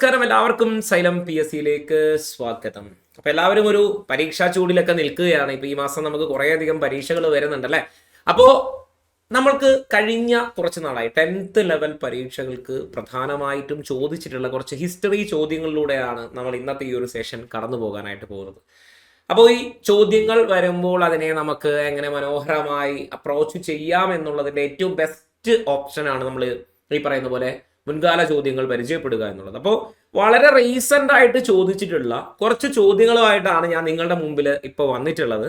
നമസ്കാരം, എല്ലാവർക്കും xylem PSC സ്വാഗതം. അപ്പൊ എല്ലാവരും ഒരു പരീക്ഷാ ചൂടിലൊക്കെ നിൽക്കുകയാണ്. ഇപ്പൊ ഈ മാസം നമുക്ക് കുറേയധികം പരീക്ഷകൾ വരുന്നുണ്ടല്ലേ. അപ്പോ നമ്മൾക്ക് കഴിഞ്ഞ കുറച്ച് നാളായി 10th ലെവൽ പരീക്ഷകൾക്ക് പ്രധാനമായിട്ടും ചോദിച്ചിട്ടുള്ള കുറച്ച് ഹിസ്റ്ററി ചോദ്യങ്ങളിലൂടെയാണ് നമ്മൾ ഇന്നത്തെ ഈ ഒരു സെഷൻ കടന്നു പോകാനായിട്ട് പോകുന്നത്. അപ്പോൾ ഈ ചോദ്യങ്ങൾ വരുമ്പോൾ അതിനെ നമുക്ക് എങ്ങനെ മനോഹരമായി അപ്രോച്ച് ചെയ്യാം എന്നുള്ളതിന്റെ ഏറ്റവും ബെസ്റ്റ് ഓപ്ഷനാണ് നമ്മൾ ഈ പറയുന്ന പോലെ മുൻകാല ചോദ്യങ്ങൾ പരിചയപ്പെടുക എന്നുള്ളത്. അപ്പോൾ വളരെ റീസെന്റ് ആയിട്ട് ചോദിച്ചിട്ടുള്ള കുറച്ച് ചോദ്യങ്ങളുമായിട്ടാണ് ഞാൻ നിങ്ങളുടെ മുമ്പിൽ ഇപ്പോൾ വന്നിട്ടുള്ളത്.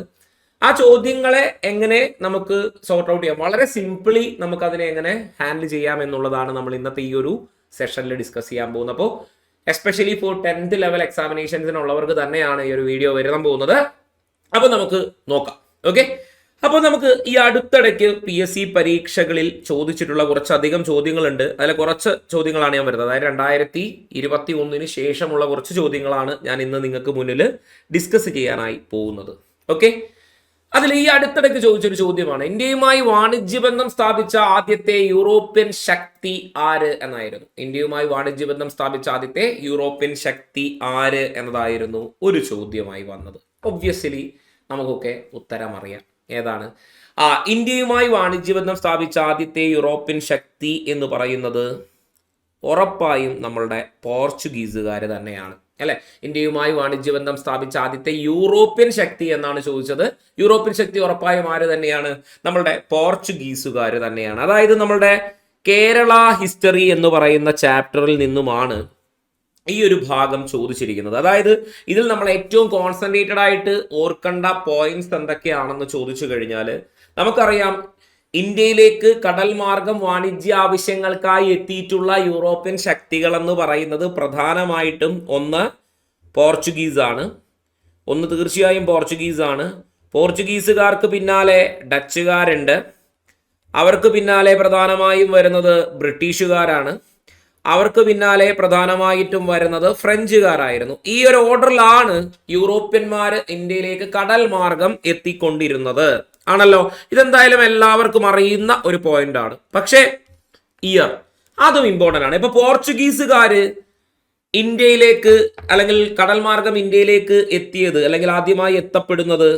ആ ചോദ്യങ്ങളെ എങ്ങനെ നമുക്ക് സോർട്ട് ഔട്ട് ചെയ്യാം, വളരെ സിംപിളി നമുക്ക് അതിനെ എങ്ങനെ ഹാൻഡിൽ ചെയ്യാം എന്നുള്ളതാണ് നമ്മൾ ഇന്നത്തെ ഈ ഒരു സെഷനിൽ ഡിസ്കസ് ചെയ്യാൻ പോകുന്നത്. അപ്പോൾ എസ്പെഷ്യലി ഫോർ 10th ലെവൽ എക്സാമിനേഷൻസിനുള്ളവർക്ക് തന്നെയാണ് ഈ ഒരു വീഡിയോ വരാൻ പോകുന്നത്. അപ്പോൾ നമുക്ക് നോക്കാം. ഓക്കെ, അപ്പോൾ നമുക്ക് ഈ അടുത്തിടയ്ക്ക് PSC പരീക്ഷകളിൽ ചോദിച്ചിട്ടുള്ള കുറച്ചധികം ചോദ്യങ്ങളുണ്ട്. അതിൽ കുറച്ച് ചോദ്യങ്ങളാണ് ഞാൻ വരുന്നത്. അതായത് 2021 ശേഷമുള്ള കുറച്ച് ചോദ്യങ്ങളാണ് ഞാൻ ഇന്ന് നിങ്ങൾക്ക് മുന്നിൽ ഡിസ്കസ് ചെയ്യാനായി പോകുന്നത്. ഓക്കെ, അതിൽ ഈ അടുത്തിടയ്ക്ക് ചോദിച്ചൊരു ചോദ്യമാണ്, ഇന്ത്യയുമായി വാണിജ്യബന്ധം സ്ഥാപിച്ച ആദ്യത്തെ യൂറോപ്യൻ ശക്തി ആര് എന്നായിരുന്നു. ഇന്ത്യയുമായി വാണിജ്യബന്ധം സ്ഥാപിച്ച ആദ്യത്തെ യൂറോപ്യൻ ശക്തി ആര് എന്നതായിരുന്നു ഒരു ചോദ്യമായി വന്നത്. ഒബ്വിയസ്ലി നമുക്കൊക്കെ ഉത്തരം അറിയാം. ഏതാണ്? ഇന്ത്യയുമായി വാണിജ്യബന്ധം സ്ഥാപിച്ച ആദ്യത്തെ യൂറോപ്യൻ ശക്തി എന്ന് പറയുന്നത് ഉറപ്പായും നമ്മളുടെ പോർച്ചുഗീസുകാർ തന്നെയാണ്, അല്ലെ? ഇന്ത്യയുമായി വാണിജ്യബന്ധം സ്ഥാപിച്ച ആദ്യത്തെ യൂറോപ്യൻ ശക്തി എന്നാണ് ചോദിച്ചത്. യൂറോപ്യൻ ശക്തി ഉറപ്പായും ആര് തന്നെയാണ്? നമ്മളുടെ പോർച്ചുഗീസുകാർ തന്നെയാണ്. അതായത് നമ്മളുടെ കേരള ഹിസ്റ്ററി എന്ന് പറയുന്ന ചാപ്റ്ററിൽ നിന്നുമാണ് ഈ ഒരു ഭാഗം ചോദിച്ചിരിക്കുന്നത്. അതായത് ഇതിൽ നമ്മൾ ഏറ്റവും കോൺസെൻട്രേറ്റഡ് ആയിട്ട് ഓർക്കേണ്ട പോയിന്റ്സ് എന്തൊക്കെയാണെന്ന് ചോദിച്ചു കഴിഞ്ഞാൽ നമുക്കറിയാം, ഇന്ത്യയിലേക്ക് കടൽ മാർഗം വാണിജ്യ ആവശ്യങ്ങൾക്കായി എത്തിയിട്ടുള്ള യൂറോപ്യൻ ശക്തികൾ എന്ന് പറയുന്നത് പ്രധാനമായിട്ടും ഒന്ന് പോർച്ചുഗീസാണ്. ഒന്ന് തീർച്ചയായും പോർച്ചുഗീസാണ്. പോർച്ചുഗീസുകാർക്ക് പിന്നാലെ ഡച്ചുകാരുണ്ട്. അവർക്ക് പിന്നാലെ പ്രധാനമായും വരുന്നത് ബ്രിട്ടീഷുകാരാണ്. അവർക്ക് പിന്നാലെ പ്രധാനമായിട്ടും വരുന്നത് ഫ്രഞ്ചുകാരായിരുന്നു. ഈ ഒരു ഓർഡറിലാണ് യൂറോപ്യന്മാർ ഇന്ത്യയിലേക്ക് കടൽ മാർഗം എത്തിക്കൊണ്ടിരുന്നത്, ആണല്ലോ. ഇതെന്തായാലും എല്ലാവർക്കും അറിയുന്ന ഒരു പോയിന്റ് ആണ്. പക്ഷേ ഇയർ അതും ഇമ്പോർട്ടൻ്റ് ആണ്. ഇപ്പൊ പോർച്ചുഗീസുകാര് ഇന്ത്യയിലേക്ക് അല്ലെങ്കിൽ കടൽ മാർഗം ഇന്ത്യയിലേക്ക് എത്തിയത് അല്ലെങ്കിൽ ആദ്യമായി എത്തപ്പെടുന്നത്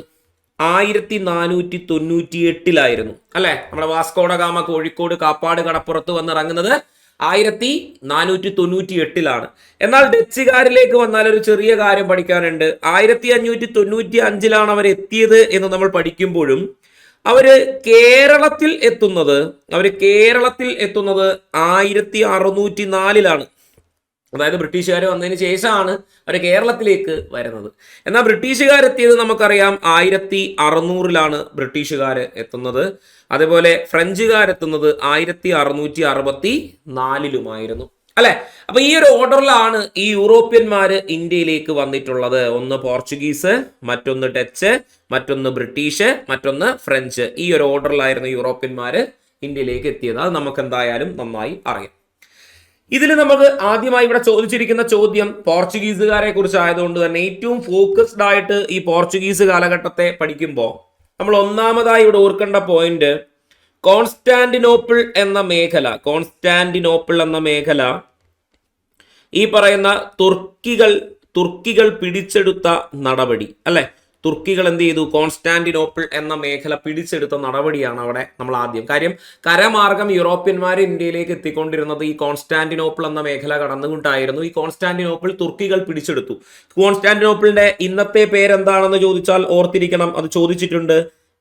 1498 അല്ലെ? നമ്മുടെ വാസ്കോഡ ഗാമ കോഴിക്കോട് കാപ്പാട് കടപ്പുറത്ത് വന്നിറങ്ങുന്നത് 1498. എന്നാൽ ഡച്ചുകാരിലേക്ക് വന്നാൽ ഒരു ചെറിയ കാര്യം പഠിക്കാനുണ്ട്. 1595 അവർ എത്തിയത് എന്ന് നമ്മൾ പഠിക്കുമ്പോഴും അവര് കേരളത്തിൽ എത്തുന്നത് 1604. അതായത് ബ്രിട്ടീഷുകാർ വന്നതിന് ശേഷമാണ് അവർ കേരളത്തിലേക്ക് വരുന്നത്. എന്നാൽ ബ്രിട്ടീഷുകാരെത്തിയത് നമുക്കറിയാം 1600 ബ്രിട്ടീഷുകാർ എത്തുന്നത്. അതേപോലെ ഫ്രഞ്ചുകാരെത്തുന്നത് 1664 അല്ലെ? അപ്പൊ ഈ ഒരു ഓർഡറിലാണ് ഈ യൂറോപ്യന്മാര് ഇന്ത്യയിലേക്ക് വന്നിട്ടുള്ളത്. ഒന്ന് പോർച്ചുഗീസ്, മറ്റൊന്ന് ഡച്ച്, മറ്റൊന്ന് ബ്രിട്ടീഷ്, മറ്റൊന്ന് ഫ്രഞ്ച്. ഈ ഒരു ഓർഡറിലായിരുന്നു യൂറോപ്യന്മാര് ഇന്ത്യയിലേക്ക് എത്തിയത്. അത് നമുക്ക് എന്തായാലും നന്നായി അറിയാം. ഇതിൽ നമുക്ക് ആദ്യമായി ഇവിടെ ചോദിച്ചിരിക്കുന്ന ചോദ്യം പോർച്ചുഗീസുകാരെ കുറിച്ച് ആയതുകൊണ്ട് തന്നെ ഏറ്റവും ഫോക്കസ്ഡ് ആയിട്ട് ഈ പോർച്ചുഗീസ് കാലഘട്ടത്തെ പഠിക്കുമ്പോൾ നമ്മൾ ഒന്നാമതായി ഇവിടെ ഓർക്കേണ്ട പോയിന്റ് കോൺസ്റ്റാന്റിനോപ്പിൾ എന്ന മേഖല ഈ പറയുന്ന തുർക്കികൾ പിടിച്ചെടുത്ത നടപടി, അല്ലെ? തുർക്കികൾ എന്ത് ചെയ്തു? കോൺസ്റ്റാന്റിനോപ്പിൾ എന്ന മേഖല പിടിച്ചെടുത്ത നടപടിയാണ് അവിടെ നമ്മൾ ആദ്യം. കാര്യം കരമാർഗം യൂറോപ്യന്മാർ ഇന്ത്യയിലേക്ക് എത്തിക്കൊണ്ടിരുന്നത് ഈ കോൺസ്റ്റാന്റിനോപ്പിൾ എന്ന മേഖല കടന്നുകൊണ്ടായിരുന്നു. ഈ കോൺസ്റ്റാന്റിനോപ്പിൾ തുർക്കികൾ പിടിച്ചെടുത്തു. കോൺസ്റ്റാന്റിനോപ്പിളിന്റെ ഇന്നത്തെ പേരെന്താണെന്ന് ചോദിച്ചാൽ ഓർത്തിരിക്കണം, അത് ചോദിച്ചിട്ടുണ്ട്.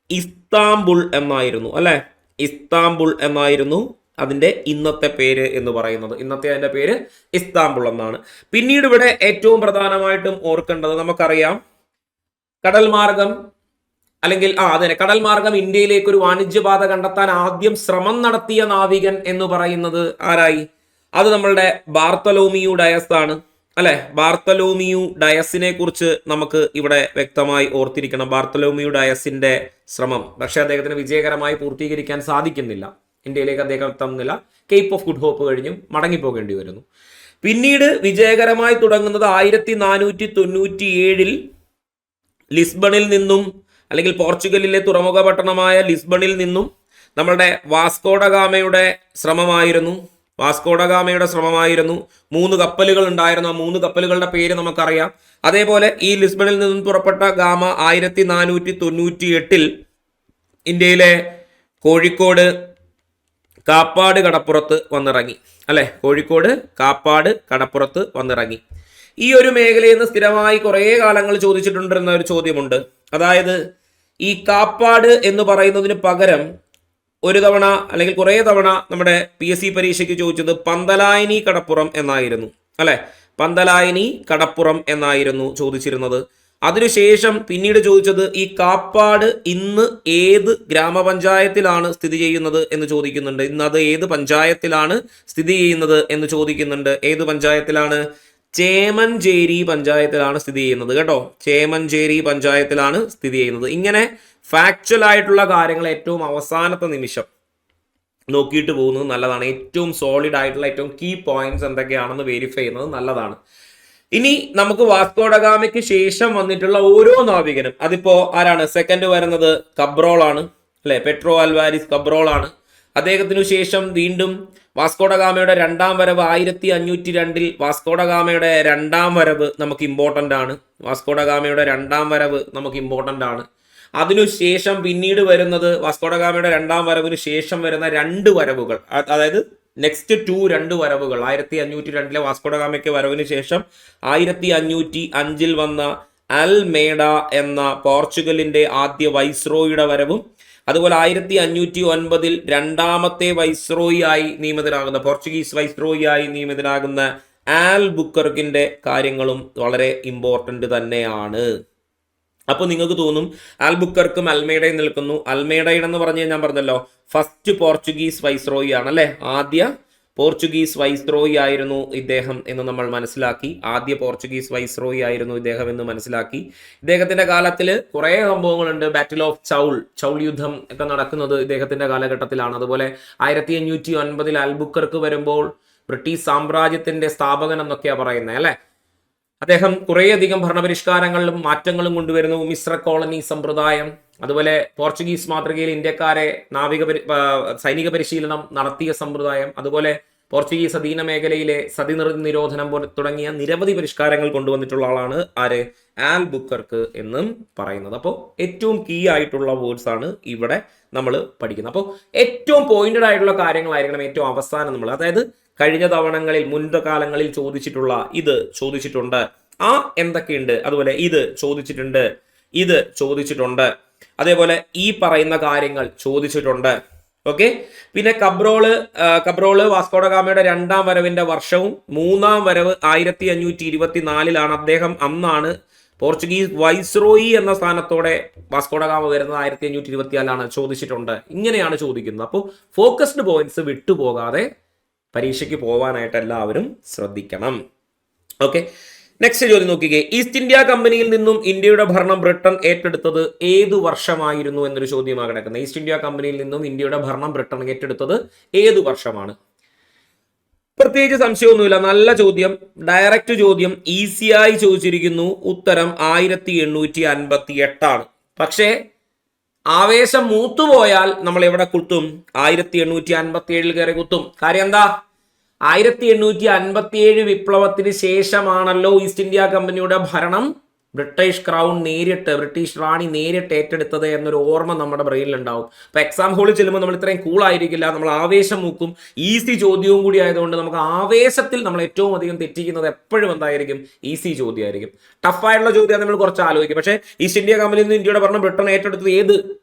ഇസ്താംബുൾ എന്നായിരുന്നു, അല്ലെ? ഇസ്താംബുൾ എന്നായിരുന്നു അതിന്റെ ഇന്നത്തെ പേര് എന്ന് പറയുന്നത്. ഇന്നത്തെ അതിന്റെ പേര് ഇസ്താംബുൾ എന്നാണ്. പിന്നീട് ഇവിടെ ഏറ്റവും പ്രധാനമായിട്ടും ഓർക്കേണ്ടത്, നമുക്കറിയാം കടൽ മാർഗം ഇന്ത്യയിലേക്ക് ഒരു വാണിജ്യപാത കണ്ടെത്താൻ ആദ്യം ശ്രമം നടത്തിയ നാവികൻ എന്ന് പറയുന്നത് ആരായി? അത് നമ്മളുടെ ബാർത്തലോമിയു ഡയസ് ആണ്, അല്ലെ? ബാർത്തലോമിയു ഡയസിനെ കുറിച്ച് നമുക്ക് ഇവിടെ വ്യക്തമായി ഓർത്തിരിക്കണം. ബാർത്തലോമിയു ഡയസിന്റെ ശ്രമം പക്ഷെ അദ്ദേഹത്തിന് വിജയകരമായി പൂർത്തീകരിക്കാൻ സാധിക്കുന്നില്ല. ഇന്ത്യയിലേക്ക് അദ്ദേഹം എത്തുന്നില്ല. കേപ്പ് ഓഫ് ഗുഡ് ഹോപ്പ് കഴിഞ്ഞും മടങ്ങിപ്പോകേണ്ടി വരുന്നു. പിന്നീട് വിജയകരമായി തുടങ്ങുന്നത് 1497 ലിസ്ബണിൽ നിന്നും, അല്ലെങ്കിൽ പോർച്ചുഗലിലെ തുറമുഖ പട്ടണമായ ലിസ്ബണിൽ നിന്നും നമ്മളുടെ വാസ്കോഡ ഗാമയുടെ ശ്രമമായിരുന്നു. വാസ്കോഡഗാമയുടെ ശ്രമമായിരുന്നു. 3 കപ്പലുകൾ ഉണ്ടായിരുന്നു. ആ 3 കപ്പലുകളുടെ പേര് നമുക്കറിയാം. അതേപോലെ ഈ ലിസ്ബണിൽ നിന്നും പുറപ്പെട്ട ഗാമ 1498 ഇന്ത്യയിലെ കോഴിക്കോട് കാപ്പാട് കടപ്പുറത്ത് വന്നിറങ്ങി. അല്ലെ, കോഴിക്കോട് കാപ്പാട് കടപ്പുറത്ത് വന്നിറങ്ങി. ഈ ഒരു മേഖലയിൽ നിന്ന് സ്ഥിരമായി കുറേ കാലങ്ങൾ ചോദിച്ചിട്ടുണ്ടെന്ന ഒരു ചോദ്യമുണ്ട്. അതായത് ഈ കാപ്പാട് എന്ന് പറയുന്നതിന് പകരം ഒരു തവണ അല്ലെങ്കിൽ കുറേ തവണ നമ്മുടെ PSC പരീക്ഷയ്ക്ക് ചോദിച്ചത് പന്തലായനി കടപ്പുറം എന്നായിരുന്നു. അല്ലെ, പന്തലായനി കടപ്പുറം എന്നായിരുന്നു ചോദിച്ചിരുന്നത്. അതിനുശേഷം പിന്നീട് ചോദിച്ചത് ഈ കാപ്പാട് ഇന്ന് ഏത് ഗ്രാമപഞ്ചായത്തിലാണ് സ്ഥിതി ചെയ്യുന്നത് എന്ന് ചോദിക്കുന്നുണ്ട്. ഇന്ന് അത് ഏത് പഞ്ചായത്തിലാണ് സ്ഥിതി ചെയ്യുന്നത് എന്ന് ചോദിക്കുന്നുണ്ട്. ഏത് പഞ്ചായത്തിലാണ്? ചേമഞ്ചേരി പഞ്ചായത്തിലാണ് സ്ഥിതി ചെയ്യുന്നത് കേട്ടോ. ചേമഞ്ചേരി പഞ്ചായത്തിലാണ് സ്ഥിതി ചെയ്യുന്നത്. ഇങ്ങനെ ഫാക്ച്വൽ ആയിട്ടുള്ള കാര്യങ്ങൾ ഏറ്റവും അവസാനത്തെ നിമിഷം നോക്കിയിട്ട് പോകുന്നത് നല്ലതാണ്. ഏറ്റവും സോളിഡ് ആയിട്ടുള്ള ഏറ്റവും കീ പോയിന്റ്സ് എന്തൊക്കെയാണെന്ന് വെരിഫൈ ചെയ്യുന്നത് നല്ലതാണ്. ഇനി നമുക്ക് വാസ്കോഡഗാമയ്ക്ക് ശേഷം വന്നിട്ടുള്ള ഓരോ നാവികനും, അതിപ്പോ ആരാണ്? സെക്കൻഡ് വരുന്നത് കബ്രോൾ ആണ്, അല്ലെ, പെട്രോ അൽവാരിസ് കബ്രോൾ ആണ്. അദ്ദേഹത്തിനു ശേഷം വീണ്ടും വാസ്കോഡഗാമയുടെ രണ്ടാം വരവ് 1502 വാസ്കോഡഗാമയുടെ രണ്ടാം വരവ് നമുക്ക് ഇമ്പോർട്ടൻ്റ് ആണ്. വാസ്കോഡഗാമയുടെ രണ്ടാം വരവ് നമുക്ക് ഇമ്പോർട്ടൻ്റ് ആണ്. അതിനുശേഷം പിന്നീട് വരുന്നത് വാസ്കോഡഗാമയുടെ രണ്ടാം വരവിന് ശേഷം വരുന്ന 2 വരവുകൾ, അതായത് നെക്സ്റ്റ് 2 വരവുകൾ. 1502 വാസ്കോഡഗാമയ്ക്ക് വരവിന് ശേഷം 1505 വന്ന അൽമേഡ എന്ന പോർച്ചുഗലിന്റെ ആദ്യ വൈസ്രോയിയുടെ വരവും, അതുപോലെ 1509 രണ്ടാമത്തെ വൈസ്രോയി ആയി നിയമിതനാകുന്ന പോർച്ചുഗീസ് വൈസ്രോയി ആയി നിയമിതനാകുന്ന ആൽബുക്കർക്കിന്റെ കാര്യങ്ങളും വളരെ ഇമ്പോർട്ടന്റ് തന്നെയാണ്. അപ്പോൾ നിങ്ങൾക്ക് തോന്നും ആൽബുക്കർക്കും അൽമേഡയും നിൽക്കുന്നു. അൽമേഡയെന്ന് പറഞ്ഞ് ഞാൻ പറഞ്ഞല്ലോ ഫസ്റ്റ് പോർച്ചുഗീസ് വൈസ്രോയി ആണ്, അല്ലെ, ആദ്യ പോർച്ചുഗീസ് വൈസ്രോയി ആയിരുന്നു ഇദ്ദേഹം എന്ന് നമ്മൾ മനസ്സിലാക്കി. ആദ്യ പോർച്ചുഗീസ് വൈസ്രോയി ആയിരുന്നു ഇദ്ദേഹം എന്ന് മനസ്സിലാക്കി. ഇദ്ദേഹത്തിന്റെ കാലത്തിൽ കുറേ സംഭവങ്ങളുണ്ട്. ബാറ്റിൽ ഓഫ് ചൗൾ യുദ്ധം ഒക്കെ നടക്കുന്നത് ഇദ്ദേഹത്തിന്റെ കാലഘട്ടത്തിലാണ്. അതുപോലെ 1509 ആൽബുക്കർക്ക് വരുമ്പോൾ ബ്രിട്ടീഷ് സാമ്രാജ്യത്തിന്റെ സ്ഥാപകൻ എന്നൊക്കെയാണ് പറയുന്നത്, അല്ലെ. അദ്ദേഹം കുറേയധികം ഭരണപരിഷ്കാരങ്ങളും മാറ്റങ്ങളും കൊണ്ടുവരുന്നു. മിശ്ര കോളനി സമ്പ്രദായം, അതുപോലെ പോർച്ചുഗീസ് മാതൃകയിൽ ഇന്ത്യക്കാരെ സൈനിക പരിശീലനം നടത്തിയ സമ്പ്രദായം, അതുപോലെ പോർച്ചുഗീസ് അധീന മേഖലയിലെ സതി നിരോധനം തുടങ്ങിയ നിരവധി പരിഷ്കാരങ്ങൾ കൊണ്ടുവന്നിട്ടുള്ള ആളാണ് ആര്? ആൽബുക്കർക്ക് എന്നും പറയുന്നത്. അപ്പോൾ ഏറ്റവും കീ ആയിട്ടുള്ള വേർഡ്സ് ആണ് ഇവിടെ നമ്മൾ പഠിക്കുന്നത്. അപ്പോൾ ഏറ്റവും പോയിന്റഡ് ആയിട്ടുള്ള കാര്യങ്ങളായിരിക്കണം ഏറ്റവും അവസാനം നമ്മൾ, അതായത് കഴിഞ്ഞ തവണങ്ങളിൽ മുൻകാലങ്ങളിൽ ചോദിച്ചിട്ടുള്ള ഇത് ചോദിച്ചിട്ടുണ്ട്, ആ എന്തൊക്കെയുണ്ട്, അതുപോലെ ഇത് ചോദിച്ചിട്ടുണ്ട്, ഇത് ചോദിച്ചിട്ടുണ്ട്, അതേപോലെ ഈ പറയുന്ന കാര്യങ്ങൾ ചോദിച്ചിട്ടുണ്ട്. ഓക്കെ. പിന്നെ കബ്രോള് വാസ്കോഡഗാമയുടെ രണ്ടാം വരവിന്റെ വർഷവും മൂന്നാം വരവ് 1524 അദ്ദേഹം അന്നാണ് പോർച്ചുഗീസ് വൈസ്രോയി എന്ന സ്ഥാനത്തോടെ വാസ്കോഡഗാമ വരുന്നത് 1524 ചോദിച്ചിട്ടുണ്ട്. ഇങ്ങനെയാണ് ചോദിക്കുന്നത്. അപ്പോൾ ഫോക്കസ്ഡ് പോയിന്റ്സ് വിട്ടുപോകാതെ പരീക്ഷയ്ക്ക് പോകാനായിട്ട് എല്ലാവരും ശ്രദ്ധിക്കണം. ഓക്കെ, നെക്സ്റ്റ് ചോദ്യം നോക്കിക്കേ. ഈസ്റ്റ് ഇന്ത്യ കമ്പനിയിൽ നിന്നും ഇന്ത്യയുടെ ഭരണം ബ്രിട്ടൻ ഏറ്റെടുത്തത് ഏതു വർഷമായിരുന്നു എന്നൊരു ചോദ്യമാണ് കിടക്കുന്നത്. ഈസ്റ്റ് ഇന്ത്യ കമ്പനിയിൽ നിന്നും ഇന്ത്യയുടെ ഭരണം ബ്രിട്ടൻ ഏറ്റെടുത്തത് ഏതു വർഷമാണ്? പ്രത്യേകിച്ച് സംശയമൊന്നുമില്ല, നല്ല ചോദ്യം, ഡയറക്റ്റ് ചോദ്യം, ഈസിയായി ചോദിച്ചിരിക്കുന്നു. ഉത്തരം 1858 ആണ്. പക്ഷേ ആവേശം മൂത്തുപോയാൽ നമ്മൾ എവിടെ കുത്തും? 1857 കയറി കുത്തും. കാര്യം എന്താ? 1857 വിപ്ലവത്തിന് ശേഷമാണല്ലോ ഈസ്റ്റ് ഇന്ത്യ കമ്പനിയുടെ ഭരണം ബ്രിട്ടീഷ് ക്രൗൺ ബ്രിട്ടീഷ് റാണി നേരിട്ട് ഏറ്റെടുത്തത് എന്നൊരു ഓർമ്മ നമ്മുടെ ബ്രെയിനിൽ ഉണ്ടാവും. അപ്പൊ എക്സാം ഹോളിൽ ചെല്ലുമ്പോൾ നമ്മൾ ഇത്രയും കൂളായിരിക്കില്ല, നമ്മൾ ആവേശം മൂക്കും. ഈസി ചോദ്യവും കൂടി ആയതുകൊണ്ട് നമുക്ക് ആവേശത്തിൽ നമ്മൾ ഏറ്റവും അധികം തെറ്റിക്കുന്നത് എപ്പോഴും എന്തായിരിക്കും? ഈസി ചോദ്യമായിരിക്കും. ടഫായിട്ടുള്ള ചോദ്യം നമ്മൾ കുറച്ച് ആലോചിക്കും. പക്ഷേ ഈസ്റ്റ് ഇന്ത്യ കമ്പനിയിൽ നിന്ന് ഇന്ത്യയുടെ ഭരണം ബ്രിട്ടൻ ഏറ്റെടുത്തത് ഏത്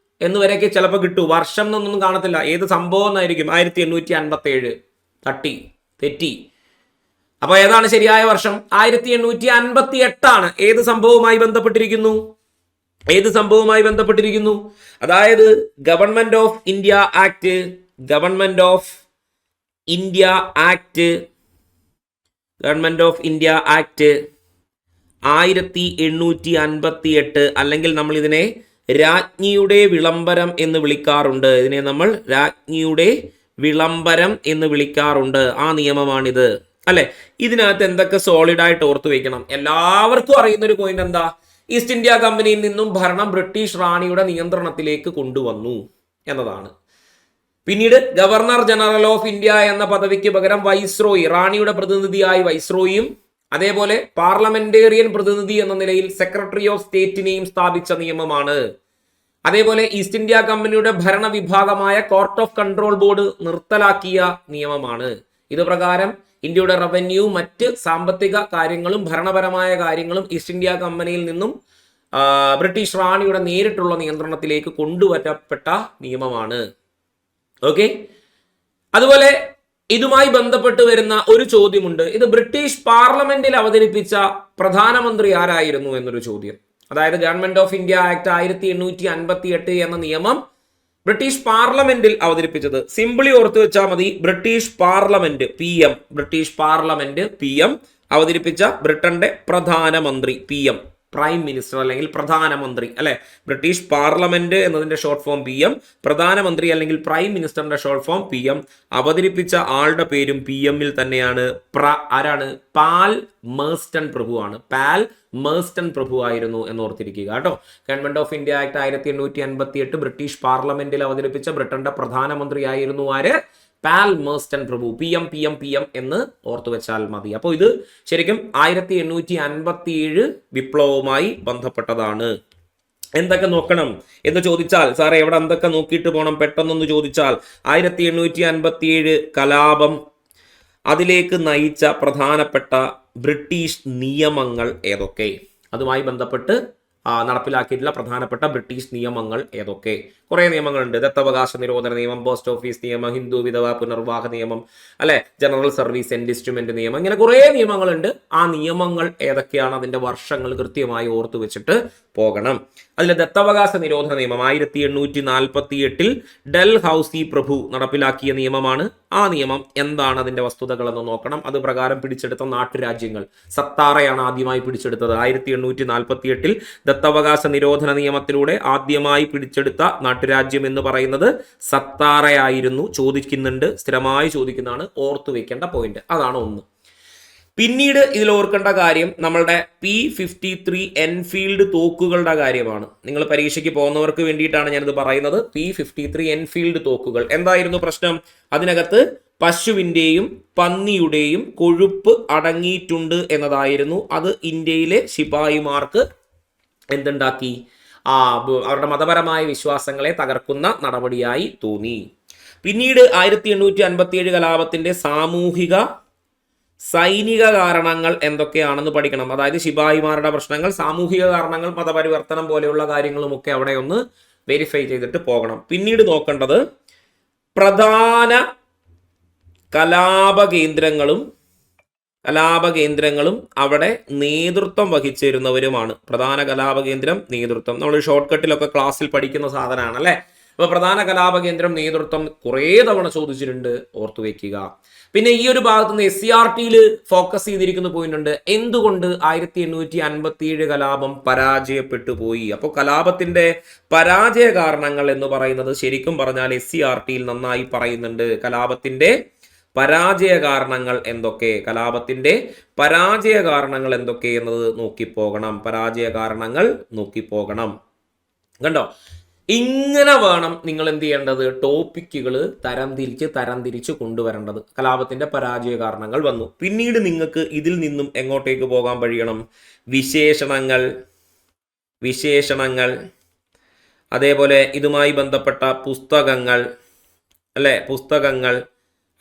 എന്ന് വരെയൊക്കെ ചിലപ്പോൾ കിട്ടും. വർഷം എന്നൊന്നും കാണത്തില്ല, ഏത് സംഭവം എന്നായിരിക്കും. 1857. തെറ്റി. അപ്പൊ ഏതാണ് ശരിയായ വർഷം? 1858 ആണ്. ഏത് സംഭവവുമായി ബന്ധപ്പെട്ടിരിക്കുന്നു? അതായത് ഗവൺമെന്റ് ഓഫ് ഇന്ത്യ ആക്ട് 1858, അല്ലെങ്കിൽ നമ്മൾ ഇതിനെ രാജ്ഞിയുടെ വിളംബരം എന്ന് വിളിക്കാറുണ്ട്. ആ നിയമമാണിത്, അല്ലെ. ഇതിനകത്ത് എന്തൊക്കെ സോളിഡ് ആയിട്ട് ഓർത്തു വെക്കണം? എല്ലാവർക്കും അറിയുന്ന ഒരു പോയിന്റ് എന്താ? ഈസ്റ്റ് ഇന്ത്യ കമ്പനിയിൽ നിന്നും ഭരണം ബ്രിട്ടീഷ് റാണിയുടെ നിയന്ത്രണത്തിലേക്ക് കൊണ്ടുവന്നു എന്നതാണ്. പിന്നീട് ഗവർണർ ജനറൽ ഓഫ് ഇന്ത്യ എന്ന പദവിക്ക് പകരം വൈസ്രോയി, റാണിയുടെ പ്രതിനിധിയായി വൈസ്രോയിയും അതേപോലെ പാർലമെന്റേറിയൻ പ്രതിനിധി എന്ന നിലയിൽ സെക്രട്ടറി ഓഫ് സ്റ്റേറ്റിനെയും സ്ഥാപിച്ച നിയമമാണ്. അതേപോലെ ഈസ്റ്റ് ഇന്ത്യ കമ്പനിയുടെ ഭരണവിഭാഗമായ കോർട്ട് ഓഫ് കൺട്രോൾ ബോർഡ് നിർത്തലാക്കിയ നിയമമാണ്. ഇത് പ്രകാരം ഇന്ത്യയുടെ റവന്യൂ, മറ്റ് സാമ്പത്തിക കാര്യങ്ങളും ഭരണപരമായ കാര്യങ്ങളും ഈസ്റ്റ് ഇന്ത്യ കമ്പനിയിൽ നിന്നും ബ്രിട്ടീഷ് റാണിയുടെ നേരിട്ടുള്ള നിയന്ത്രണത്തിലേക്ക് കൊണ്ടുവരപ്പെട്ട നിയമമാണ്. ഓക്കെ, അതുപോലെ ഇതുമായി ബന്ധപ്പെട്ട് വരുന്ന ഒരു ചോദ്യമുണ്ട്. ഇത് ബ്രിട്ടീഷ് പാർലമെന്റിൽ അവതരിപ്പിച്ച പ്രധാനമന്ത്രി ആരായിരുന്നു എന്നൊരു ചോദ്യം. അതായത് ഗവൺമെന്റ് ഓഫ് ഇന്ത്യ ആക്ട് 1858 എന്ന നിയമം ബ്രിട്ടീഷ് പാർലമെന്റിൽ അവതരിപ്പിച്ചത് സിംപിളി ഓർത്തു വെച്ചാൽ മതി. British parliament PM, British parliament PM അവതരിപ്പിച്ച ബ്രിട്ടന്റെ പ്രധാനമന്ത്രി, PM പ്രൈം മിനിസ്റ്റർ അല്ലെങ്കിൽ പ്രധാനമന്ത്രി അല്ലെ. ബ്രിട്ടീഷ് പാർലമെന്റ് എന്നതിന്റെ ഷോർട്ട് ഫോം PM, പ്രധാനമന്ത്രി അല്ലെങ്കിൽ പ്രൈം മിനിസ്റ്ററിന്റെ ഷോർട്ട് ഫോം PM. അവതരിപ്പിച്ച ആളുടെ പേരും PM-ൽ തന്നെയാണ്. ആരാണ്? പാൽ മേഴ്സ്റ്റൺ പ്രഭു ആണ്. പാൽ മേഴ്സ്റ്റൺ പ്രഭു ആയിരുന്നു എന്ന് ഓർത്തിരിക്കുക കേട്ടോ. Government of India act 1858 British പാർലമെന്റിൽ അവതരിപ്പിച്ച ബ്രിട്ടന്റെ പ്രധാനമന്ത്രിയായിരുന്നു ആര്? പാൽ മേഴ്സ്റ്റൺ പ്രഭു. PM എന്ന് ഓർത്തു വെച്ചാൽ മതി. അപ്പോൾ ഇത് ശരിക്കും 1857 വിപ്ലവവുമായി ബന്ധപ്പെട്ടതാണ്. എന്തൊക്കെ നോക്കണം എന്ന് ചോദിച്ചാൽ, സാറേ എവിടെ എന്തൊക്കെ നോക്കിയിട്ട് പോകണം പെട്ടെന്നൊന്ന് ചോദിച്ചാൽ, 1857 കലാപം, അതിലേക്ക് നയിച്ച പ്രധാനപ്പെട്ട ബ്രിട്ടീഷ് നിയമങ്ങൾ ഏതൊക്കെ, അതുമായി ബന്ധപ്പെട്ട് നടപ്പിലാക്കിയിട്ടുള്ള പ്രധാനപ്പെട്ട ബ്രിട്ടീഷ് നിയമങ്ങൾ ഏതൊക്കെ. കുറേ നിയമങ്ങളുണ്ട്. ദത്തവകാശ നിരോധന നിയമം, പോസ്റ്റ് ഓഫീസ് നിയമം, ഹിന്ദു വിധവ പുനർവാഹ നിയമം, അല്ലെ, ജനറൽ സർവീസ് എൻലിസ്റ്റ്മെന്റ് നിയമം, ഇങ്ങനെ കുറേ നിയമങ്ങളുണ്ട്. ആ നിയമങ്ങൾ ഏതൊക്കെയാണ്, അതിന്റെ വർഷങ്ങൾ കൃത്യമായി ഓർത്തു വെച്ചിട്ട് പോകണം. അതിൽ ദത്തവകാശ നിരോധന നിയമം 1848 ഡൽഹൌസി പ്രഭു നടപ്പിലാക്കിയ നിയമമാണ്. ആ നിയമം എന്താണ്, അതിന്റെ വസ്തുതകൾ എന്ന് നോക്കണം. അത് പ്രകാരം പിടിച്ചെടുത്ത നാട്ടുരാജ്യങ്ങൾ, സത്താറയാണ് ആദ്യമായി പിടിച്ചെടുത്തത്. 1848 ദത്തവകാശ നിരോധന നിയമത്തിലൂടെ ആദ്യമായി പിടിച്ചെടുത്ത നാട്ടുരാജ്യം എന്ന് പറയുന്നത് സത്താറയായിരുന്നു. ചോദിക്കുന്നുണ്ട്, സ്ഥിരമായി ചോദിക്കുന്നതാണ്, ഓർത്തു വെക്കേണ്ട പോയിന്റ്. അതാണ് ഒന്ന്. പിന്നീട് ഇതിൽ ഓർക്കേണ്ട കാര്യം നമ്മളുടെ P53 എൻഫീൽഡ് തോക്കുകളുടെ കാര്യമാണ്. നിങ്ങൾ പരീക്ഷയ്ക്ക് പോകുന്നവർക്ക് വേണ്ടിയിട്ടാണ് ഞാനിത് പറയുന്നത്. P53 എൻഫീൽഡ് തോക്കുകൾ എന്തായിരുന്നു പ്രശ്നം? അതിനകത്ത് പശുവിൻ്റെയും പന്നിയുടെയും കൊഴുപ്പ് അടങ്ങിയിട്ടുണ്ട് എന്നതായിരുന്നു. അത് ഇന്ത്യയിലെ ശിപായിമാർക്ക് എന്തുണ്ടാക്കി? അവരുടെ മതപരമായ വിശ്വാസങ്ങളെ തകർക്കുന്ന നടപടിയായി തോന്നി. പിന്നീട് 1857 കലാപത്തിന്റെ സാമൂഹിക സൈനിക കാരണങ്ങൾ എന്തൊക്കെയാണെന്ന് പഠിക്കണം. അതായത് ശിപായിമാരുടെ പ്രശ്നങ്ങൾ, സാമൂഹിക കാരണങ്ങൾ, മതപരിവർത്തനം പോലെയുള്ള കാര്യങ്ങളുമൊക്കെ അവിടെ ഒന്ന് വെരിഫൈ ചെയ്തിട്ട് പോകണം. പിന്നീട് നോക്കേണ്ടത് പ്രധാന കലാപ കേന്ദ്രങ്ങളും അവിടെ നേതൃത്വം വഹിച്ചിരുന്നവരുമാണ്. പ്രധാന കലാപ കേന്ദ്രം, നേതൃത്വം, നമ്മൾ ഷോർട്ട് കട്ടിലൊക്കെ ക്ലാസ്സിൽ പഠിക്കുന്ന സാധനമാണ് അല്ലെ. അപ്പൊ പ്രധാന കലാപ കേന്ദ്രം, നേതൃത്വം കുറേ തവണ ചോദിച്ചിട്ടുണ്ട്, ഓർത്തു വെക്കുക. പിന്നെ ഈ ഒരു ഭാഗത്ത് നിന്ന് SCERT-യിൽ ഫോക്കസ് ചെയ്തിരിക്കുന്ന പോയിന്റ് ഉണ്ട്. എന്തുകൊണ്ട് 1857 കലാപം പരാജയപ്പെട്ടു പോയി? അപ്പോൾ കലാപത്തിന്റെ പരാജയ കാരണങ്ങൾ എന്ന് പറയുന്നത് ശരിക്കും പറഞ്ഞാൽ SCERT-യിൽ നന്നായി പറയുന്നുണ്ട്. കലാപത്തിന്റെ പരാജയ കാരണങ്ങൾ എന്തൊക്കെ, എന്നത് നോക്കിപ്പോകണം. പരാജയ കാരണങ്ങൾ നോക്കിപ്പോകണം. കണ്ടോ, ഇങ്ങനെ വേണം നിങ്ങൾ എന്ത് ചെയ്യേണ്ടത്? ടോപ്പിക്കുകൾ തരംതിരിച്ച് കൊണ്ടുവരേണ്ടത്. കലാപത്തിന്റെ പരാജയ കാരണങ്ങൾ വന്നു. പിന്നീട് നിങ്ങൾക്ക് ഇതിൽ നിന്നും എങ്ങോട്ടേക്ക് പോകാൻ കഴിയണം? വിശേഷണങ്ങൾ, അതേപോലെ ഇതുമായി ബന്ധപ്പെട്ട പുസ്തകങ്ങൾ,